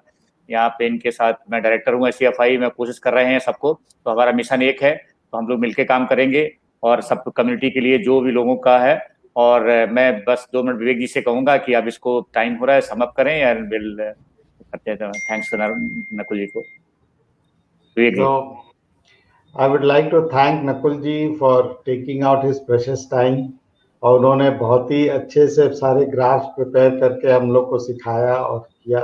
यहाँ पे इनके साथ, मैं डायरेक्टर हूँ SCFI में, कोशिश कर रहे हैं सबको, तो हमारा मिशन एक है, तो हम लोग मिलकर काम करेंगे और सब कम्युनिटी के लिए जो भी लोगों का है। और मैं बस 2 मिनट विवेक जी से कहूंगा कि अब इसको टाइम हो रहा है, सम अप करें यार, बिल करते हैं। थैंक्स नकुल जी को, विवेक जी। So I would like to thank Nakul ji for taking out his precious time, और उन्होंने बहुत ही अच्छे से सारे ग्राफ्स प्रिपेयर करके हम लोग को सिखाया और किया।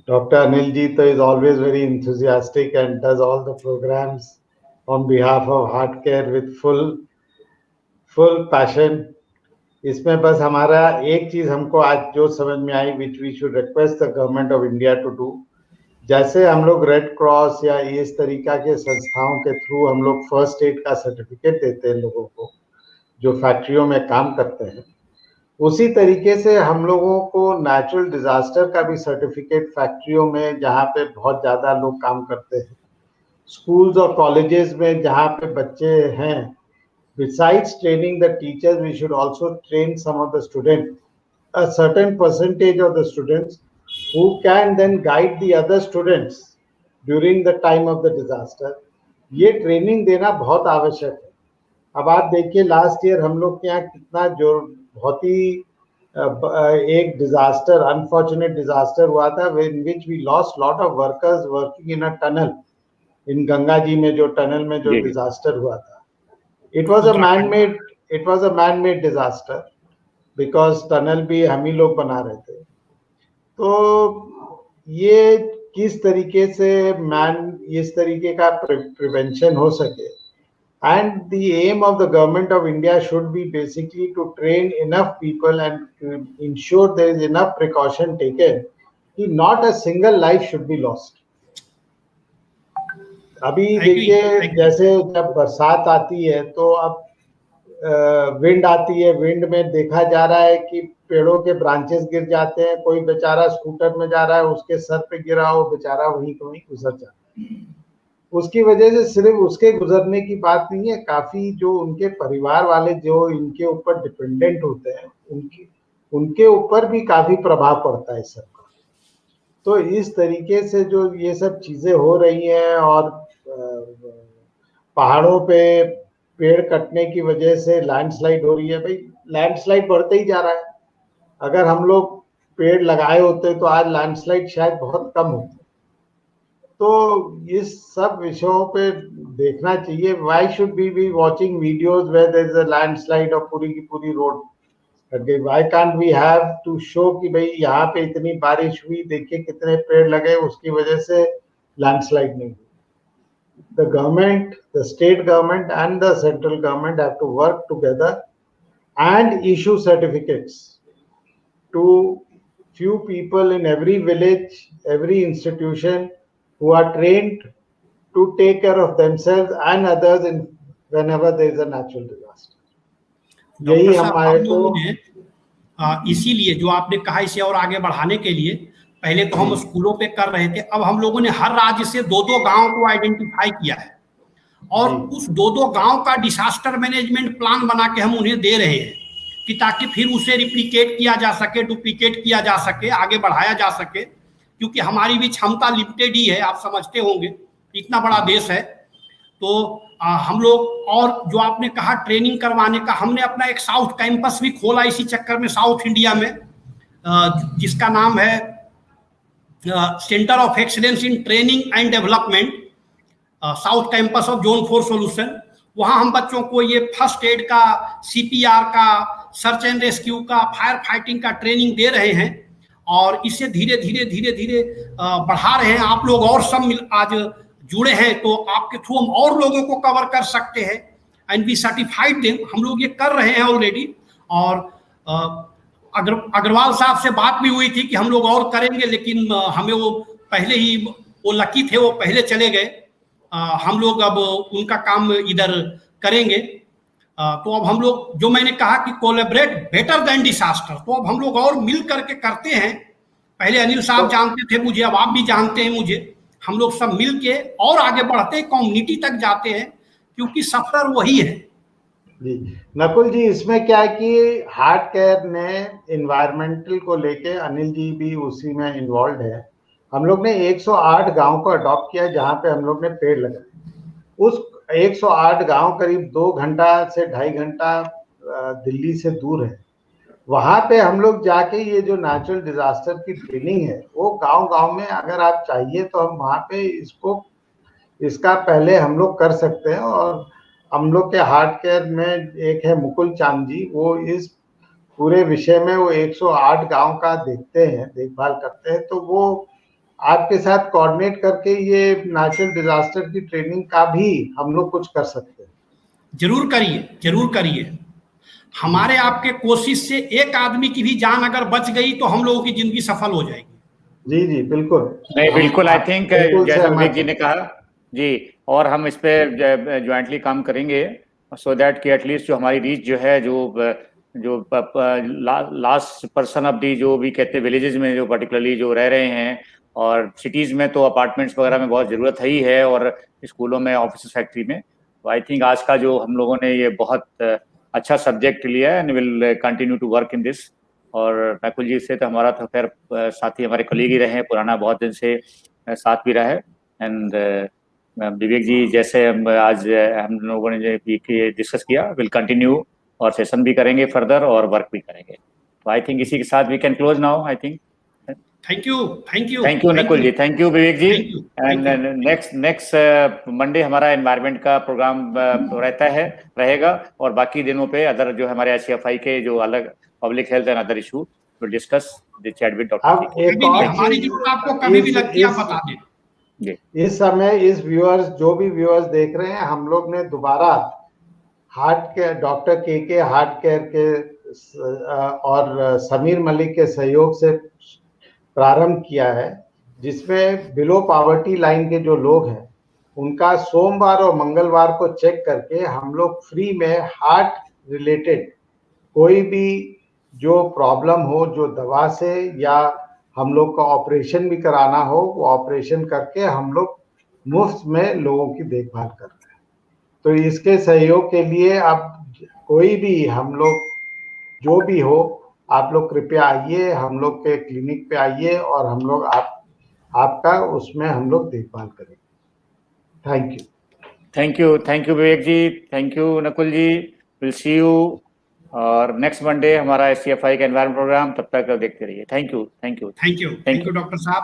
Dr. Anil ji तो is always very enthusiastic and does all the programs on behalf of Heart Care with full passion. इसमें बस हमारा एक चीज हमको आज जो समझ में आई, which we should request the government of India to do, जैसे हम लोग रेड क्रॉस या इस तरीका के संस्थाओं के थ्रू हम लोग फर्स्ट एड का सर्टिफिकेट देते हैं लोगों को जो फैक्ट्रियों में काम करते हैं, उसी तरीके से हम लोगों को नेचुरल डिजास्टर का भी सर्टिफिकेट फैक्ट्रियों में जहाँ पे बहुत ज़्यादा लोग काम करते हैं, स्कूल्स और कॉलेजेस में जहाँ पे बच्चे हैं, besides training the teachers, we should also train some of the students, a certain percentage of the students who can then guide the other students during the time of the disaster. ये training देना बहुत आवश्यक है। अब आप देखिए last year हम लोग के यहाँ कितना जो बहुत ही एक डिजास्टर, अनफॉर्चुनेट डिजास्टर हुआ था, in which we lost lot of workers working in a tunnel in Ganga ji में, जो टनल में जो डिजास्टर हुआ था। It was a man-made disaster because tunnel भी हम ही लोग बना रहे थे। तो ये किस तरीके से इस तरीके का प्रिवेंशन हो सके, and the aim of the government of India should be basically to train enough people and to ensure there is enough precaution taken कि not a single life should be lost. अभी देखिए जैसे जब बरसात आती है तो अब विंड आती है, विंड में देखा जा रहा है कि पेड़ों के ब्रांचेस गिर जाते हैं, कोई बेचारा स्कूटर में जा रहा है, उसके सर पे गिरा हो, बेचारा वहीं को वहीं गुजर जाता है। उसकी वजह से सिर्फ उसके गुजरने की बात नहीं है, काफी जो उनके परिवार वाले जो इनके ऊपर डिपेंडेंट होते हैं उनके ऊपर भी काफी प्रभाव पड़ता है सबका। तो इस तरीके से जो ये सब चीजें हो रही हैं और पहाड़ों पे पेड़ कटने की वजह से लैंडस्लाइड हो रही है, भाई लैंडस्लाइड बढ़ते ही जा रहा है। अगर हम लोग पेड़ लगाए होते तो आज लैंडस्लाइड शायद बहुत कम होती। तो इस सब विषयों पे देखना चाहिए। Why should we be watching videos where there is a landslide और पूरी की पूरी रोड कट गई? Why can't we have to show कि भाई यहाँ पे इतनी बारिश हुई, देखिए कितने पेड़ लगे, उसकी वजह से लैंडस्लाइड नहीं हुई। The government, the state government and the central government have to work together and issue certificates to few people in every village, every institution who are trained to take care of themselves and others in whenever there is a natural disaster. Doctor यही साहब, हम हमारे लोगों को ने इसीलिए जो आपने कहा इसे और आगे बढ़ाने के लिए पहले तो हम स्कूलों पे कर रहे थे, अब हम लोगों ने हर राज्य से 2-2 गांव को आइडेंटिफाई किया है और उस 2-2 गांव का डिसास्टर मैनेजमेंट प्लान बना के हम उन्हें दे रहे हैं कि ताकि फिर उसे रिप्लिकेट किया जा सके, डुप्लीकेट किया जा सके, आगे बढ़ाया जा सके, क्योंकि हमारी भी क्षमता लिमिटेड ही है, आप समझते होंगे इतना बड़ा देश है। तो हम लोग, और जो आपने कहा ट्रेनिंग करवाने का, हमने अपना एक साउथ कैंपस भी खोला इसी चक्कर में साउथ इंडिया में, जिसका नाम है centre of excellence in training and development, south campus of zone 4 solution. वहां हम बच्चों को ये फर्स्ट एड का, CPR का, सर्च एंड रेस्क्यू का, फायर फाइटिंग का ट्रेनिंग दे रहे हैं और इसे धीरे धीरे बढ़ा रहे हैं। आप लोग और सब आज जुड़े हैं तो आपके थ्रू हम और लोगों को कवर कर सकते हैं एंड वी सर्टिफाइड देम। हम लोग ये कर रहे हैं ऑलरेडी। और अग्रवाल साहब से बात भी हुई थी कि हम लोग और करेंगे, लेकिन हमें वो पहले ही, वो लकी थे, वो पहले चले गए। हम लोग अब उनका काम इधर करेंगे। तो अब हम लोग, जो मैंने कहा कि कोलैबोरेट बेटर देन डिसास्टर, तो अब हम लोग और मिल करके करते हैं। पहले अनिल साहब जानते थे मुझे, अब आप भी जानते हैं मुझे। हम लोग सब मिल के और आगे बढ़ते हैं, कम्युनिटी तक जाते हैं, क्योंकि सफर वही है। जी नकुल जी, इसमें क्या है कि हार्ट केयर ने इन्वायरमेंटल को लेके, अनिल जी भी उसी में इन्वॉल्व है। हम लोग ने 108 गांव को अडॉप्ट किया जहां पे हम लोग ने पेड़ लगाए। उस 108 गांव करीब 2 घंटा से 2.5 घंटा दिल्ली से दूर है। वहां पे हम लोग जाके ये जो नेचुरल डिजास्टर की ट्रेनिंग है वो गांव-गांव में, अगर आप चाहिए तो हम वहां पे इसका पहले हम लोग कर सकते हैं। और हम लोग के हार्ट केयर में एक है मुकुल चांद जी, वो इस पूरे विषय में वो 108 गांव का देखते हैं, देखभाल करते हैं। तो वो आपके साथ कोऑर्डिनेट करके ये नेचुरल डिजास्टर की ट्रेनिंग का भी हम लोग कुछ कर सकते हैं। जरूर करिए, जरूर करिए। हमारे आपके कोशिश से एक आदमी की भी जान अगर बच गई तो हम लोगों की जिंदगी सफल हो जाएगी। जी जी बिल्कुल। नहीं, बिल्कुल। आई थिंक जैसा विवेक जी ने कहा जी, और हम इस पे ज्वाइंटली काम करेंगे सो दैट कि एटलीस्ट जो हमारी रीच जो है, जो लास्ट पर्सन ऑफ दी, जो भी कहते हैं विलेजेस में जो पर्टिकुलरली जो रह रहे हैं, और सिटीज में तो अपार्टमेंट्स वगैरह में बहुत ज़रूरत ही है, और स्कूलों में, ऑफिस, फैक्ट्री में। तो आई थिंक आज का जो हम लोगों ने ये बहुत अच्छा सब्जेक्ट लिया है and will continue to work in this. और नकुल जी से तो हमारा तो खैर साथी, हमारे कलीग ही रहे हैं, पुराना बहुत दिन से साथ भी रहा है। एंड विवेक जी जैसे आज हम लोगों ने जो डिस्कस किया, विल कंटिन्यू और सेशन भी करेंगे फर्दर और वर्क भी करेंगे। तो आई थिंक इसी के साथ we can close now. I think thank you Nakul ji, thank you Vivek ji. Thank you. And next Monday हमारा एनवायरनमेंट का प्रोग्राम रहेगा, और बाकी दिनों पे अदर जो हमारे ICFI के जो अलग public health and other issue to discuss the chat with doctor. हमारी जरूरत आपको कभी भी लगती है, आप बता दें। इस समय इस व्यूअर्स, जो भी व्यूअर्स देख रहे हैं, हम लोग ने दोबारा हार्ट केयर, डॉक्टर के हार्ट केयर के और समीर मलिक के सहयोग से प्रारंभ किया है, जिसमें बिलो पॉवर्टी लाइन के जो लोग हैं उनका सोमवार और मंगलवार को चेक करके हम लोग फ्री में हार्ट रिलेटेड कोई भी जो प्रॉब्लम हो, जो दवा से या हम लोग का ऑपरेशन भी कराना हो, वो ऑपरेशन करके हम लोग मुफ्त में लोगों की देखभाल कर रहे हैं। तो इसके सहयोग के लिए आप कोई भी, हम लोग जो भी हो, आप लोग कृपया आइए, हम लोग के क्लिनिक पे आइए और हम लोग आपका उसमें हम लोग देखभाल करेंगे। Thank you. Thank you Vivek ji, thank you Nakul ji, will see you. और नेक्स्ट मंडे हमारा SCFI का एनवायरमेंट प्रोग्राम, तब तक देखते रहिए। Thank you, thank you, thank you doctor साहब।